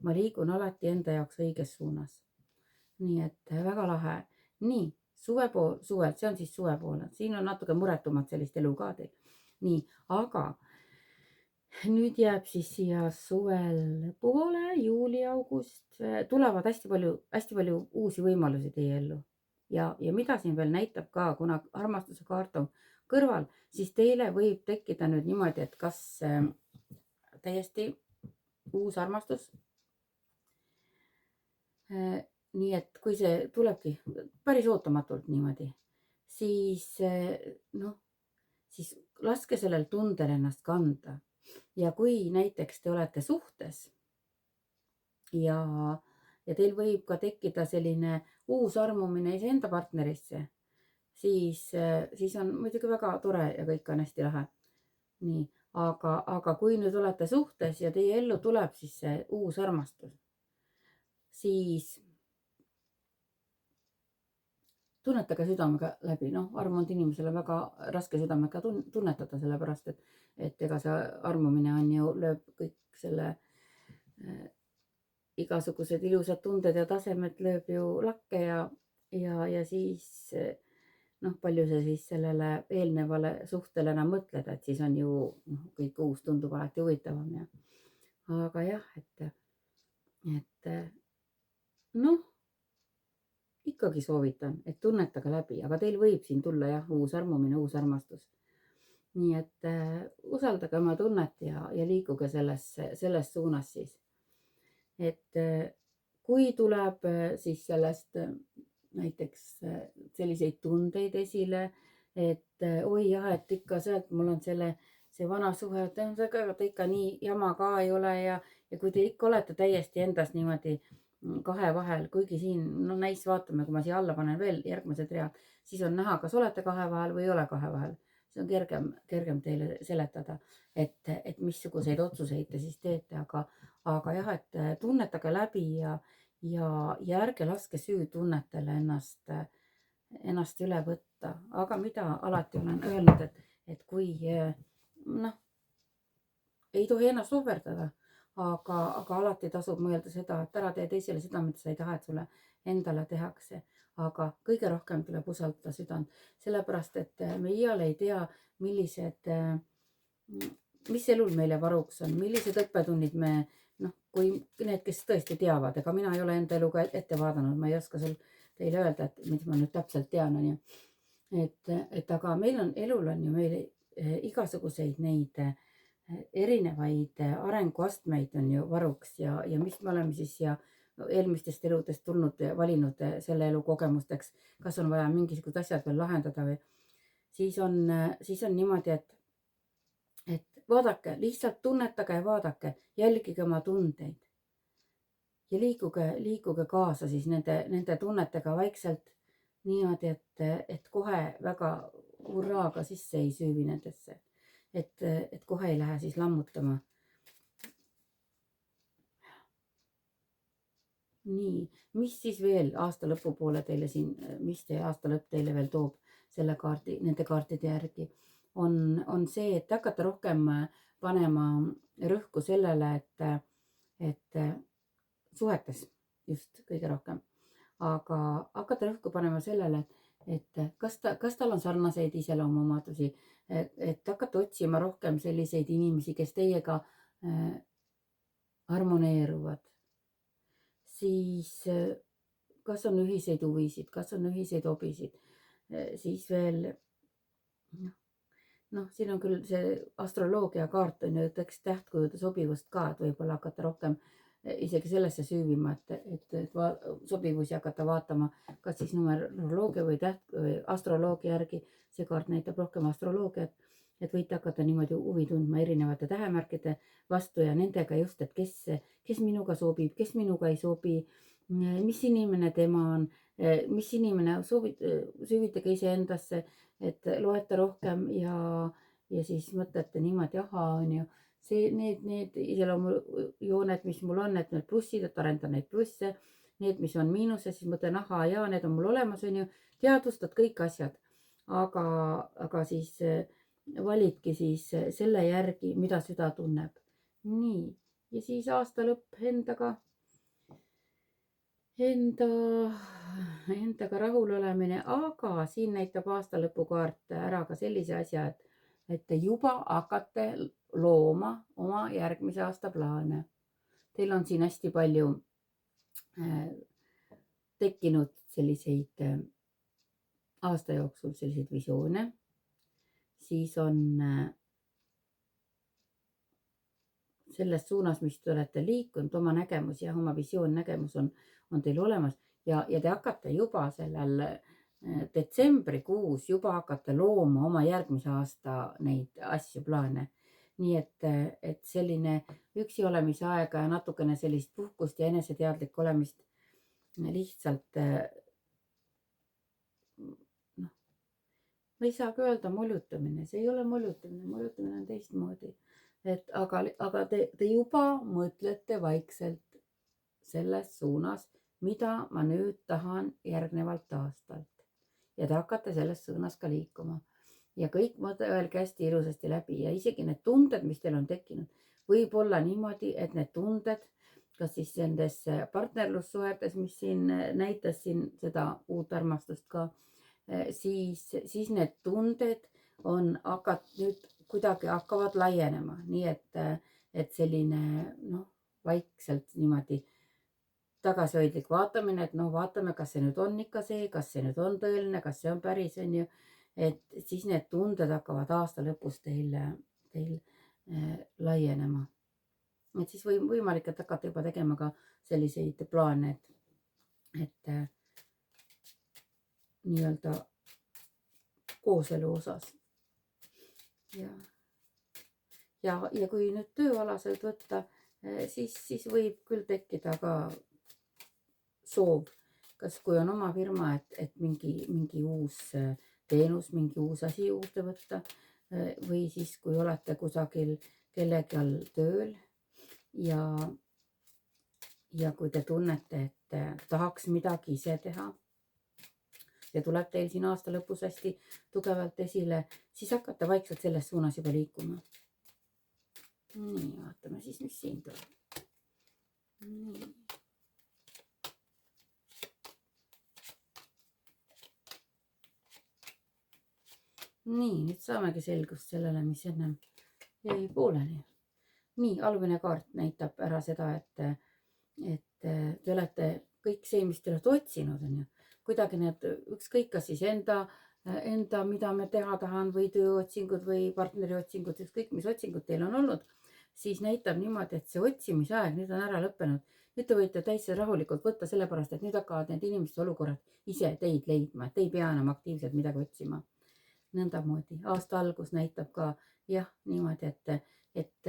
Ma liigun alati enda jaoks õiges suunas. Nii et väga lahe. Nii, suvel, see on siis suve poole. Siin on natuke muretumat sellist elu ka teil. Nii, aga nüüd jääb siis siia suvel lõpupoole, juuli, august, tulevad hästi palju uusi võimalusi teie ellu. Ja mida siin veel näitab ka, kuna armastuse kaart on kõrval, siis teile võib tekkida nüüd niimoodi, et kas täiesti uus armastus. Nii et kui see tulebki päris ootamatult niimoodi, siis siis laske sellel tundel ennast kanda. Ja kui näiteks te olete suhtes ja teil võib ka tekkida selline uus armumine iseenda partnerisse, siis on muidugi väga tore ja kõik on hästi lahe. Nii, aga kui nüüd olete suhtes ja teie ellu tuleb siis see uus armastus, siis tunnetage südamega läbi. Armunud inimesele väga raske südamega tunnetada, sellepärast et ega see armumine on ju, lööb kõik selle igasugused ilusad tunded ja tasemed lööb ju lakke ja siis palju sa siis sellele eelnevale suhtele enam mõtled, et siis on ju kõik uus tundub alati huvitavam. Aga jah, et ikkagi soovitan, et tunnetage läbi, aga teil võib siin tulla jah, uus armumine, uus armastus. Nii et usaldage oma tunnet ja liikuge selles suunas siis. Et kui tuleb siis sellest näiteks selliseid tundeid esile, et oi jah, et ikka sealt mul on see vana suhe, et ikka nii jama ka ei ole ja kui te ikka olete täiesti endas niimoodi kahe vahel, kuigi siin näis vaatame, kui ma siia alla panen veel järgmised read, siis on näha, kas olete kahe vahel või ei ole kahe vahel. See on kergem teile seletada, et missuguseid otsuseid te siis teete, aga jah, et tunnetage läbi ja ärge laske süütunnetele ennast üle võtta. Aga mida alati olen öelnud, et kui ei tohi ennast ohverdada, aga alati tasub mõelda seda, et ära tee teisele seda, mida sa ei taha, et sulle endale tehakse. Aga kõige rohkem tuleb usaldada südant, sellepärast et me iial ei tea, mis elul meile varuks on, millised õppetunnid kui need, kes tõesti teavad, ega mina ei ole enda eluga ette vaadanud, ma ei oska teile öelda, et mis ma nüüd täpselt tean, on ju. Et aga elul on ju meile igasuguseid neid erinevaid arenguastmeid on ju varuks ja mis me oleme siis ja eelmistest eludest tulnud, valinud selle elu kogemusteks, kas on vaja mingisugused asjad veel lahendada või siis on niimoodi, et vaadake, lihtsalt tunnetage ja vaadake, jälgige oma tundeid ja liikuge kaasa siis nende tunnetega vaikselt niimoodi, et kohe väga hurraaga sisse ei süüvi nendesse. Et kohe ei lähe siis lammutama. Nii, mis siis veel aasta lõpupoole teile siin, mis see aasta lõpp teile veel toob nende kaartide järgi, on see, et hakata rohkem panema rõhku sellele, et suhetes just kõige rohkem, aga hakata rõhku panema sellele, et kas tal on sarnaseid iseloomuomadusi, et hakata otsima rohkem selliseid inimesi, kes teiega harmoneeruvad, siis kas on ühiseid huvisid, kas on ühiseid hobisid, siis veel siin on küll see astroloogia kaart on ju, eks tähtkujude sobivust ka, et võib-olla hakata rohkem isegi sellesse süüvima, et sobivusi hakata vaatama, kas siis numeroloogia või astroloogia järgi, see kaart näitab rohkem astroloogiat, et võite hakata niimoodi huvi tundma erinevate tähemärkide vastu ja nendega just, et kes minuga sobib, kes minuga ei sobi, mis inimene tema on, mis inimene süüvitage iseendasse, et loete rohkem ja siis mõtlete niimoodi, on ju, need iseloomujooned, mis mul on, et need plussid, et arendan neid plusse, need, mis on miinuses, siis mõtlen, need on mul olemas, on ju, teadvustad kõik asjad. aga siis validki siis selle järgi, mida süda tunneb. Nii, ja siis aasta lõpp endaga rahul olemine, aga siin näitab aastalõpukaart ära ka sellise asja, et te juba hakkate looma oma järgmise aasta plaane. Teil on siin hästi palju tekkinud selliseid aasta jooksul selliseid visioone, siis on selles suunas, mis te olete liikunud, oma nägemus ja oma visioon, nägemus on teil olemas ja te hakkate juba sellel detsembrikuus juba hakkate looma oma järgmise aasta neid asju, plaane. Nii et selline üksi olemise aega ja natukene sellist puhkust ja eneseteadlik olemist lihtsalt ma ei saagi öelda molutamine, see ei ole molutamine, molutamine on teistmoodi. Aga te juba mõtlete vaikselt selles suunas, mida ma nüüd tahan järgnevalt aastalt. Ja te hakkate selles suunas ka liikuma. Ja kõik mõelge hästi ilusasti läbi ja isegi need tunded, mis teil on tekkinud, võib olla niimoodi, et need tunded, kas siis nendes partnerlussuhetes, mis siin näitas siin seda uut armastust ka, siis need tunded on nüüd kuidagi hakkavad laienema, nii et selline vaikselt niimoodi tagasihoidlik vaatamine, et vaatame, kas see nüüd on ikka see, kas see nüüd on tõeline, kas see on päris, on ju, et siis need tunded hakkavad aasta lõpus teil laienema. Et siis võimalik, et hakkate juba tegema ka selliseid plaane, et nii-öelda kooselu osas. Ja kui nüüd tööalaselt võtta, siis võib küll tekkida ka soov, kas kui on oma firma, et mingi uus teenus, mingi uus asi juurde võtta või siis kui olete kusagil kellegi all tööl ja kui te tunnete, et tahaks midagi ise teha, ja tuleb teil siin aasta lõpus hästi tugevalt esile, siis hakkate vaikselt selles suunas juba liikuma. Nii, vaatame siis, mis siin tuleb. Nii, nüüd saamegi selgust sellele, mis ennem jäi pooleli. Nii, alumine kaart näitab ära seda, et te olete kõik see, mis te olete otsinud, on ju. Kuidagi need ükskõik, kas siis enda, mida me teha tahan või tööotsingud või partneri otsingud, ükskõik mis otsingud teil on olnud, siis näitab niimoodi, et see otsimise aeg nüüd on ära lõppenud. Nüüd te võite täitsa rahulikult võtta, sellepärast et nüüd hakkavad need inimeste olukorrad ise teid leidma, et te ei pea enam aktiivselt midagi otsima. Nõndamoodi. Aasta algus näitab ka jah, niimoodi, et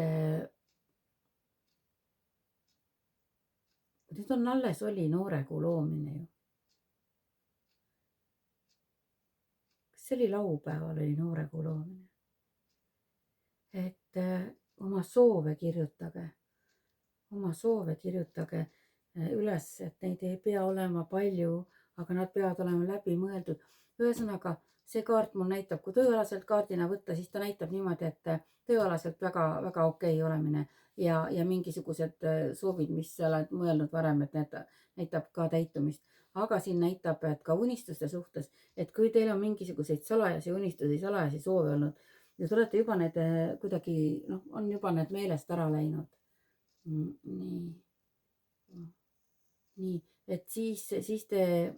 nüüd on alles oli noorekuu loomine ju. See oli laupäeval oli noorekuu loomine. Et oma soove kirjutage üles, et neid ei pea olema palju, aga nad peavad olema läbi mõeldud. Ühesõnaga, see kaart mul näitab, kui tööalaselt kaardina võtta, siis ta näitab niimoodi, et tööalaselt väga, väga okei olemine ja mingisugused soovid, mis sa oled mõelnud varem, et need näitab ka täitumist. Aga siin näitab, et ka unistuste suhtes, et kui teil on mingisuguseid salajasi unistusi, salajasi soove olnud ja te olete juba need kuidagi, on juba need meelest ära läinud. Nii, et siis teil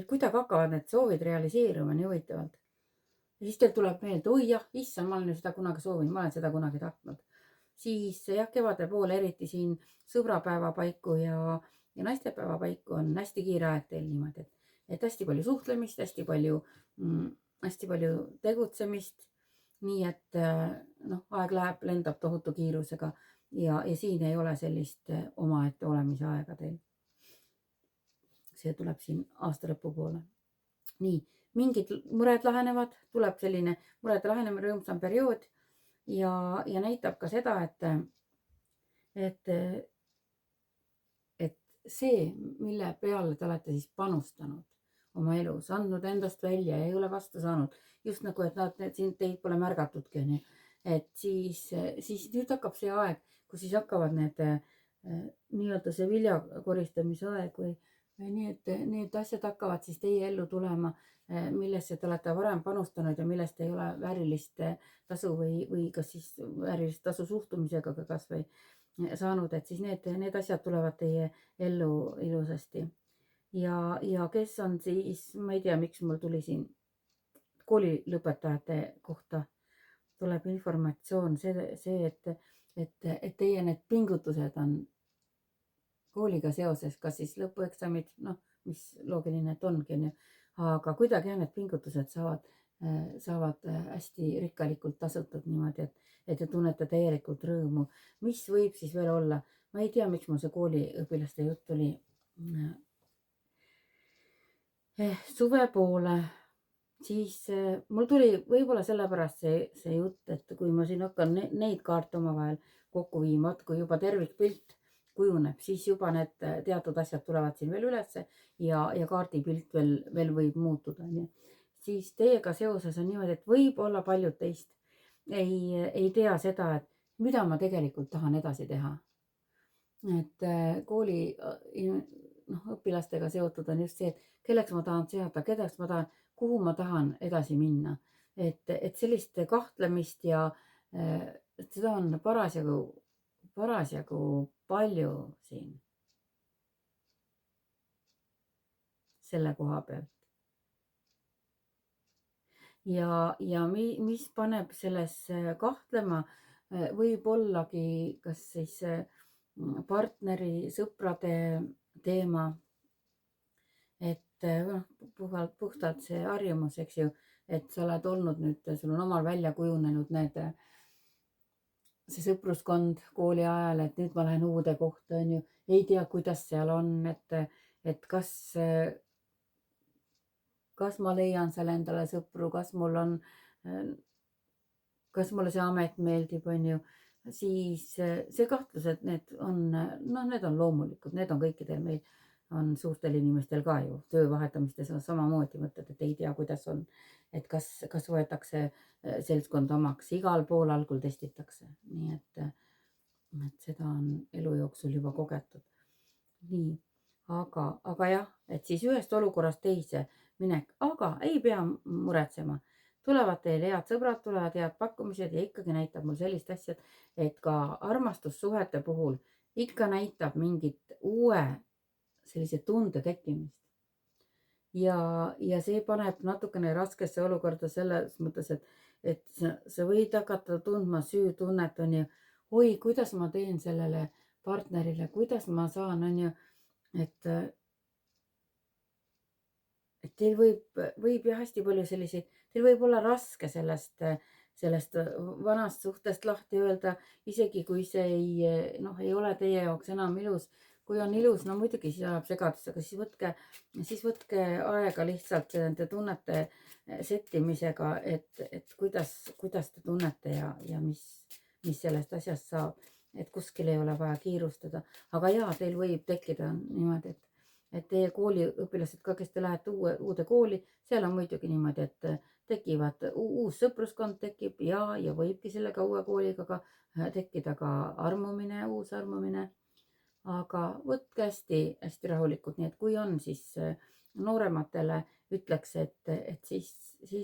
kuidagi hakkavad need soovid realiseeruma nii huvitavalt. Ja siis teil tuleb meelde, oi jah, issand, ma olen seda kunagi soovinud, ma olen seda kunagi tahtnud. Siis jah, kevade poole eriti siin sõbrapäeva paiku ja naistepäeva paiku on hästi kiire aeg teil niimoodi, et hästi palju suhtlemist, hästi palju tegutsemist. Nii et aeg lendab tohutu kiirusega ja siin ei ole sellist omaette olemise aega teil. See tuleb siin aasta lõpu poole. Nii, mingid mured lahenevad, tuleb selline murede lahenemine, rõõmsam periood ja näitab ka seda, et see, mille peale te olete siis panustanud oma elus, andnud endast välja ja ei ole vastu saanud. Just nagu, et teid pole märgatudki, onju. Et siis nüüd hakkab see aeg, kus siis hakkavad need nii-öelda see vilja koristamise aeg või nii, et need asjad hakkavad siis teie ellu tulema, millesse te olete varem panustanud ja millest ei ole väärilist tasu või kas siis väärilist tasu suhtumisega ka kas või saanud, et siis need asjad tulevad teie ellu ilusasti. Ja kes on siis, ma ei tea, miks mul tuli siin koolilõpetajate kohta tuleb informatsioon, et teie need pingutused on kooliga seoses, kas siis lõpueksamid, noh, mis loogiline, et ongi, onju, aga kuidagi need pingutused saavad hästi rikkalikult tasutud niimoodi, et te tunnete täielikult rõõmu. Mis võib siis veel olla? Ma ei tea, miks mul see kooliõpilaste jutt tuli suve poole, siis mul tuli võib-olla sellepärast see jutt, et kui ma siin hakkan neid kaarte omavahel kokku viima, kui juba tervikpilt kujuneb, siis juba need teatud asjad tulevad siin veel ülesse ja kaardipilt veel võib muutuda. Siis teiega seoses on niimoodi, et võib-olla paljud teist ei tea seda, et mida ma tegelikult tahan edasi teha. Et kooli õpilastega seotud on just see, et kelleks ma tahan seada, kelleks ma tahan, kuhu ma tahan edasi minna. Et sellist kahtlemist ja seda on parasjagu palju siin selle koha pealt. Ja mis paneb selles kahtlema, võib ollagi kas siis partneri, sõprade teema, et puhtalt see harjumus, eks ju, et sa oled olnud nüüd, sul on omal välja kujunenud see sõpruskond kooli ajal, et nüüd ma lähen uude kohta, on ju, ei tea, kuidas seal on, et kas ma leian seal endale sõpru, kas mulle see amet meeldib, on ju, siis see kahtlus, et need on loomulikud, need on kõikidel meil, on suurtel inimestel ka ju, töö vahetamistes on samamoodi mõtted, et ei tea, kuidas on, et kas võetakse seltskond omaks, igal pool algul testitakse, nii et seda on elu jooksul juba kogetud. Nii, aga jah, et siis ühest olukorrast teise minek, aga ei pea muretsema. Tulevad teil head sõbrad, tulevad head pakkumised ja ikkagi näitab mul sellist asja, et ka armastussuhete puhul ikka näitab mingit uue sellise tunde tekkimist. Ja see paneb natukene raskesse olukorda selles mõttes, et sa võid hakata tundma süütunnet, on ju, oi, kuidas ma teen sellele partnerile, kuidas ma saan, on ju, et teil võib jah hästi palju selliseid, teil võib olla raske sellest vanast suhtest lahti öelda, isegi kui see ei ole teie jaoks enam ilus. Kui on ilus, no muidugi siis ajab segadust, aga siis võtke aega lihtsalt nende tunnete settimisega, et kuidas te tunnete ja mis sellest asjast saab, et kuskil ei ole vaja kiirustada. Aga jaa, teil võib tekkida niimoodi, et teie kooliõpilased ka, kes te lähete uude kooli, seal on muidugi niimoodi, et tekivad uus sõpruskond tekib ja võibki sellega uue kooliga ka tekkida ka armumine, uus armumine. Aga võtke hästi rahulikult, nii et kui on, siis noorematele ütleks, et siis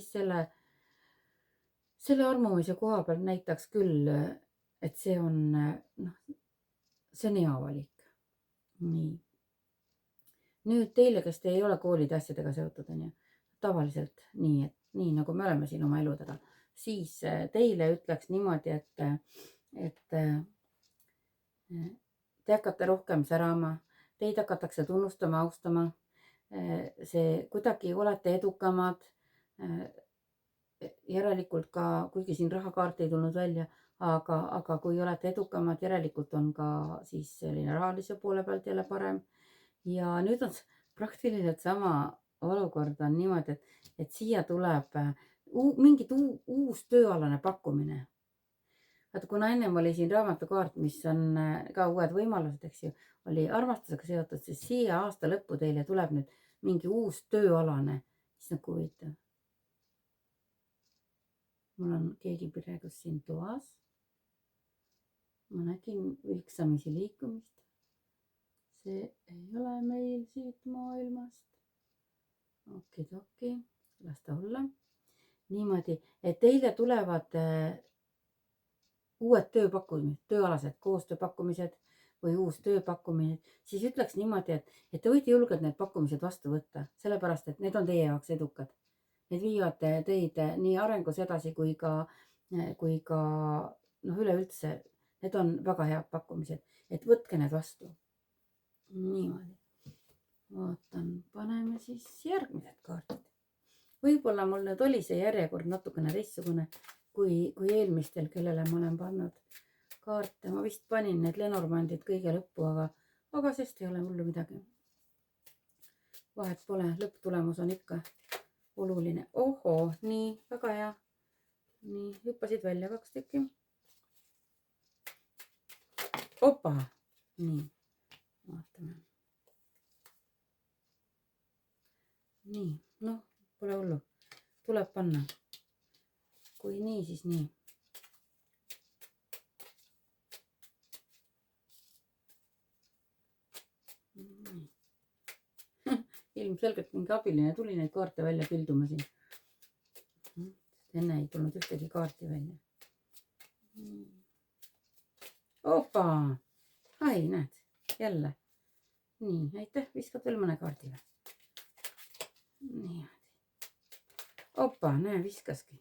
selle armumise koha peal näitaks küll, et see on hea valik. Nii. Nüüd teile, kes te ei ole koolide asjadega seotud, on ju, tavaliselt nii nagu me oleme siin oma eludega, siis teile ütleks niimoodi, et te hakkate rohkem särama, teid hakatakse tunnustama, austama, see kuidagi olete edukamad, järelikult ka, kuigi siin rahakaart ei tulnud välja, aga kui olete edukamad, järelikult on ka siis selline rahalise poole pealt jälle parem. Ja nüüd on praktiliselt sama olukord on niimoodi, et siia tuleb mingit uus tööalane pakkumine. Vaata, kuna ennem oli siin raamatukaart, mis on ka uued võimalused, eks ju, oli armastusega seotud, siis siia aasta lõppu teile tuleb nüüd mingi uus tööalane, siis nagu huvitav. Mul on keegi praegu siin toas. Ma nägin vilksamisi liikumist. See ei ole meil siit maailmast. Okidoki, las ta olla. Niimoodi, et teile tulevad uued tööpakkumised, tööalased koostööpakkumised või uus tööpakkumine, siis ütleks niimoodi, et te võite julgelt need pakkumised vastu võtta, sellepärast et need on teie jaoks edukad. Need viivad teid nii arengus edasi kui ka üleüldse, need on väga head pakkumised, et võtke need vastu. Niimoodi. Vaatan, paneme siis järgmised kaardid. Võib-olla mul nüüd oli see järjekord natukene teistsugune kui eelmistel, kellele ma olen pannud kaarte. Ma vist panin need Lenormandid kõige lõppu, aga sest ei ole hullu midagi. Vahet pole, lõpptulemus on ikka oluline. Ohoo, nii, väga hea. Nii, hüppasid välja 2 tükki. Opa, nii, vaatame. Nii, noh, pole hullu. Tuleb panna. Kui nii, siis nii. Ilmselgelt mingi abiline tuli neid kaarte välja pilduma siin. Enne ei tulnud ühtegi kaarti välja. Opa! Ai, näed, jälle. Nii, aitäh, viskad veel mõne kaardi või? Nii. Opa, näe, viskaski.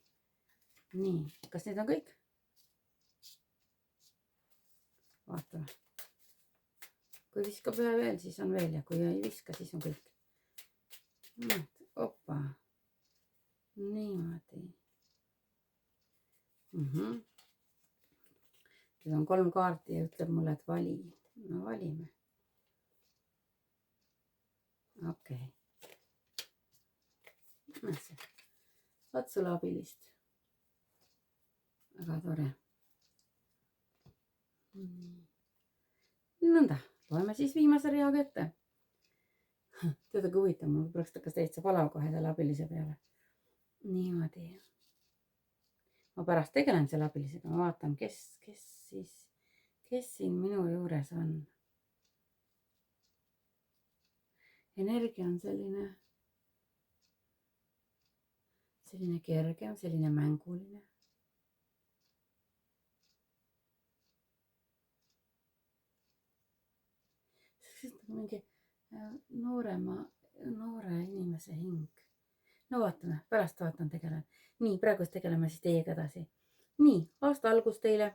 Nii, kas need on kõik? Vaatame. Kui viskab ühe veel, siis on veel ja kui ei viska, siis on kõik. Opa. Niimoodi. Nüüd on 3 kaarti ja ütleb mulle, et vali. No valime. Okei. Vaat sulle abilist. Väga tore. Nõnda, loeme siis viimase reaga ette. Teada kui huvitav, mul pärast hakkas täitsa palav kohe selle abilise peale. Niimoodi. Ma pärast tegelen selle abilisega, ma vaatan, kes siin minu juures on. Energia on selline kerge, selline mänguline. Mingi noore inimese hing. No vaatame, pärast vaatan, tegelen. Nii, praegu tegeleme siis teiega edasi. Nii, aasta algus teile.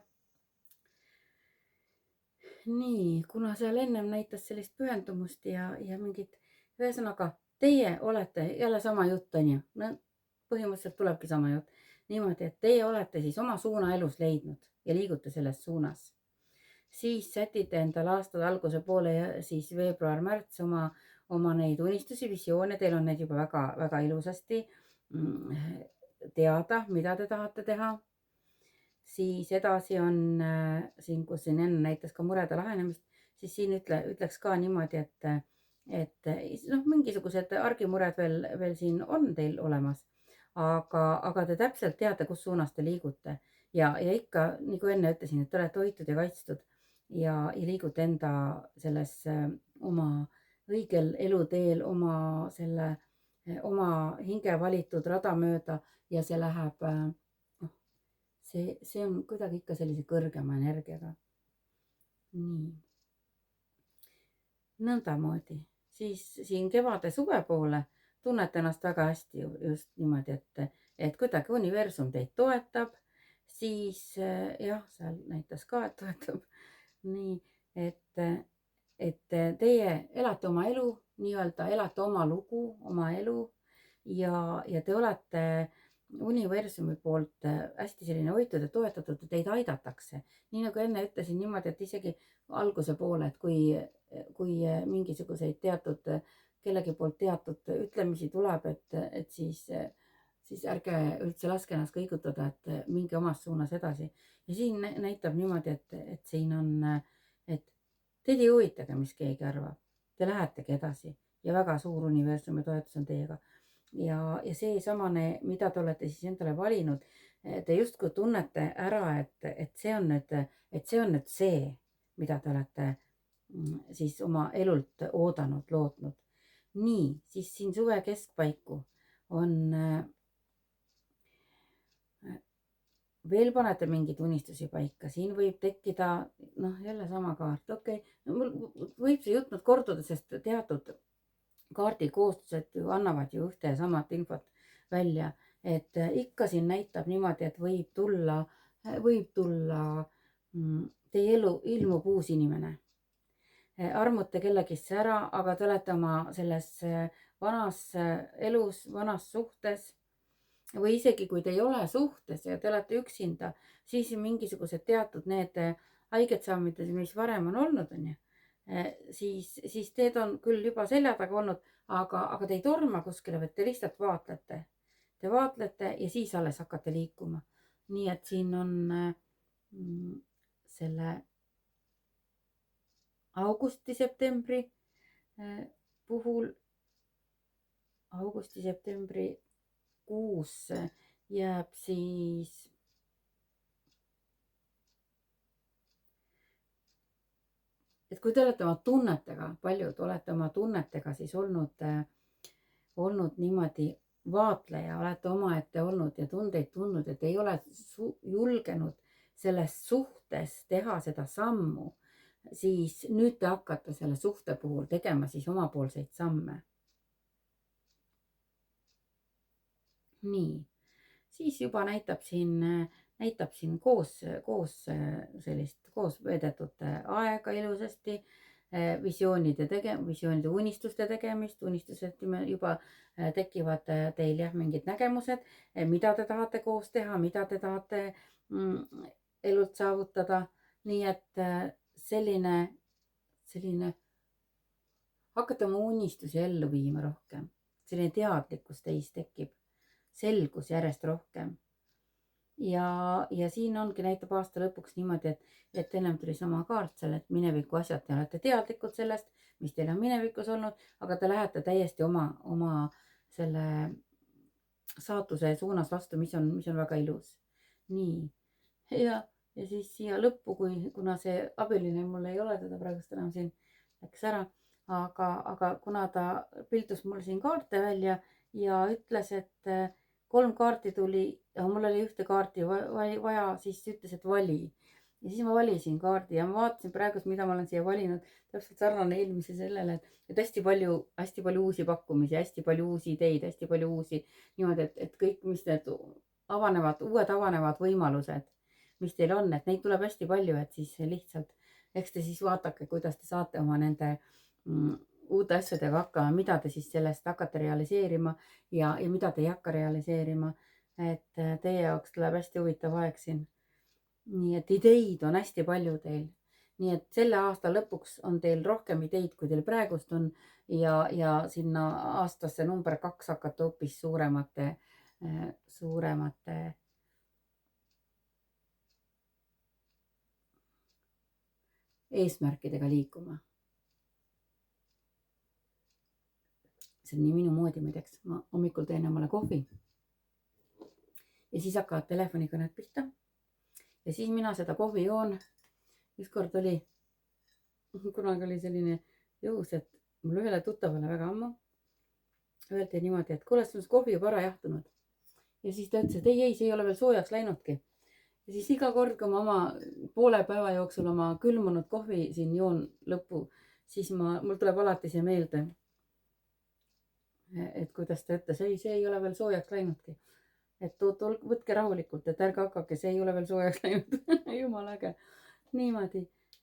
Nii, kuna seal ennem näitas sellist pühendumust ja mingit, ühesõnaga, teie olete jälle sama jutt, on ju. No, põhimõtteliselt tulebki sama jutt. Niimoodi, et teie olete siis oma suuna elus leidnud ja liigute selles suunas. Siis sätite endale aasta alguse poole ja siis veebruar-märts oma neid unistusi, visioone. Teil on need juba väga, väga ilusasti teada, mida te tahate teha. Siis edasi on siin, kus siin enne näitas ka murede lahenemist, siis siin ütleks ka niimoodi, et mingisugused argimured veel siin on teil olemas, aga te täpselt teate, kus suunas te liigute ja ikka, nagu enne ütlesin, et te olete hoitud ja kaitstud ja liigute enda selles oma õigel eluteel, oma hinge valitud rada mööda ja see läheb, see on kuidagi ikka sellise kõrgema energiaga. Nii. Nõndamoodi. Siis siin kevade suve poole tunnete ennast väga hästi just niimoodi, et kuidagi universum teid toetab, siis jah, seal näitas ka, et toetab. Nii, et teie elate oma elu, nii-öelda elate oma lugu, oma elu ja te olete universumi poolt hästi selline hoitud ja toetatud, et teid aidatakse. Nii nagu enne ütlesin niimoodi, et isegi alguse poole, et kui mingisuguseid kellegi poolt teatud ütlemisi tuleb, et siis ärge üldse laske ennast kõigutada, et minge omas suunas edasi. Ja siin näitab niimoodi, et siin on, et teid ei huvitagi, mis keegi arvab. Te lähetegi edasi ja väga suur universumi toetus on teiega. Ja see samane, mida te olete siis endale valinud, te justkui tunnete ära, et see on nüüd see, mida te olete siis oma elult oodanud, lootnud. Nii, siis siin suve keskpaiku on veel panete mingeid unistusi paika, siin võib tekkida, jälle sama kaart, okei. Mul võib see jutt nüüd korduda, sest teatud kaardikoostused ju annavad ju ühte ja samat infot välja, et ikka siin näitab niimoodi, et võib tulla teie elu ilmub uus inimene. Armute kellegisse ära, aga te olete oma selles vanas elus, vanas suhtes või isegi kui te ei ole suhtes ja te olete üksinda, siis mingisugused teatud need haiged saamid, mis varem on olnud, on ju, siis teed on küll juba selja taga olnud, aga te ei torma kuskile, vaid te lihtsalt vaatlete. Te vaatlete ja siis alles hakkate liikuma. Nii et siin on selle augusti-septembri puhul, augusti-septembri kuusse jääb siis et kui te olete oma tunnetega, paljud olete oma tunnetega siis olnud niimoodi vaatleja, olete omaette olnud ja tundeid tundnud, et ei ole julgenud selles suhtes teha seda sammu, siis nüüd te hakkate selle suhte puhul tegema siis omapoolseid samme. Nii, siis juba näitab siin koos veedetud aega ilusasti, visioonide unistuste tegemist, unistused juba tekivad teil mingid nägemused, mida te tahate koos teha, mida te tahate elult saavutada. Nii et selline hakkate oma unistusi ellu viima rohkem, selline teadlikkus teis tekib, selgus järjest rohkem. Ja siin ongi, näitab aasta lõpuks niimoodi, et ennem tuli sama kaart seal, et mineviku asjad, te olete teadlikud sellest, mis teil on minevikus olnud, aga te lähete täiesti oma selle saatuse suunas vastu, mis on väga ilus. Nii, ja siis siia lõppu, kuna see abiline mul ei ole, teda praegust enam siin läks ära, aga kuna ta pildus mul siin kaarte välja ja ütles, et 3 kaarti tuli, mul oli ühte kaarti vaja, siis ütles, et vali. Ja siis ma valisin kaardi ja ma vaatasin praegu, mida ma olen siia valinud, täpselt sarnane eelmise sellele, et hästi palju uusi pakkumisi, hästi palju uusi ideid, hästi palju uusi niimoodi, et kõik, mis need uued avanevad võimalused, mis teil on, et neid tuleb hästi palju, et siis lihtsalt, eks te siis vaatake, kuidas te saate oma nende uute asjadega hakkama, mida te siis sellest hakkate realiseerima ja mida te ei hakka realiseerima. Et teie jaoks tuleb hästi huvitav aeg siin. Nii et ideid on hästi palju teil. Nii et selle aasta lõpuks on teil rohkem ideid, kui teil praegust on ja sinna aastasse number 2 hakkate hoopis suuremate eesmärkidega liikuma. See on nii minu moodi, muideks. Ma hommikul teen omale kohvi ja siis hakkavad telefonikõned pihta ja siis mina seda kohvi joon. Ükskord kunagi oli selline juhus, et mul ühele tuttavale väga ammu öeldi niimoodi, et kuule, sul on kohvi juba ära jahtunud. Ja siis ta ütles, et ei, see ei ole veel soojaks läinudki. Ja siis iga kord, kui ma oma poole päeva jooksul oma külmunud kohvi siin joon lõppu, siis mul tuleb alati see meelde, et kuidas ta ütles, ei, see ei ole veel soojaks läinudki. Et võtke rahulikult, et ärge hakake, see ei ole veel soojaks läinud. Jumala äge. Niimoodi.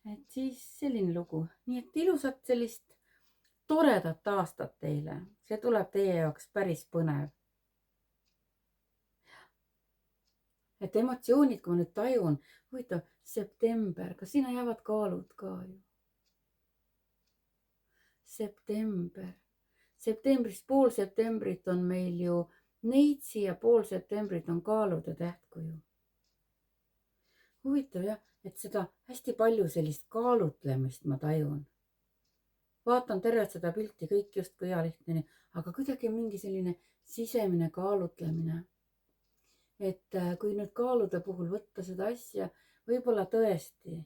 Et siis selline lugu. Nii et ilusat sellist toredat aastat teile. See tuleb teie jaoks päris põnev. Et emotsioonid, kui ma nüüd tajun, huvitav, september, kas sinna jäävad kaalud ka ju? Septembrist pool septembrit on meil ju neitsi ja pool septembrit on kaalude tähtkuju. Huvitav jah, et seda hästi palju sellist kaalutlemist ma tajun. vaatan tervet seda pilti, kõik justkui hea lihtne, aga kuidagi on mingi selline sisemine kaalutlemine. Et kui nüüd kaalude puhul võtta seda asja, võib-olla tõesti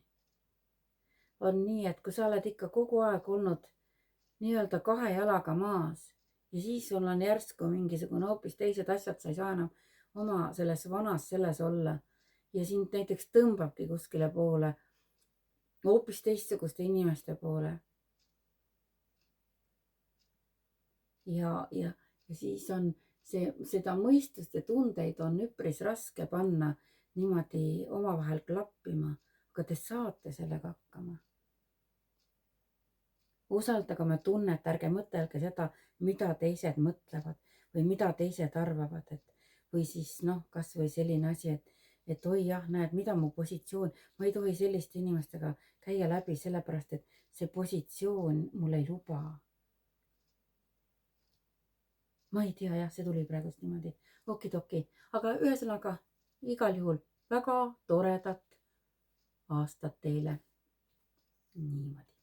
on nii, et kui sa oled ikka kogu aeg olnud nii-öelda 2 jalaga maas ja siis sul on järsku mingisugune hoopis teised asjad, sa ei saa enam oma selles vanas selles olla ja sind näiteks tõmbabki kuskile poole, hoopis teistsuguste inimeste poole. Ja siis on seda mõistust ja tundeid on üpris raske panna niimoodi omavahel klappima, aga te saate sellega hakkama. Usaldage oma tunnet, ärge mõtelge seda, mida teised mõtlevad või mida teised arvavad, või siis kas või selline asi, et oi jah, näed, mida mu positsioon, ma ei tohi selliste inimestega käia läbi, sellepärast et see positsioon mul ei luba. Ma ei tea jah, see tuli praegust niimoodi. Okidoki, aga ühesõnaga igal juhul väga toredat aastat teile. Niimoodi.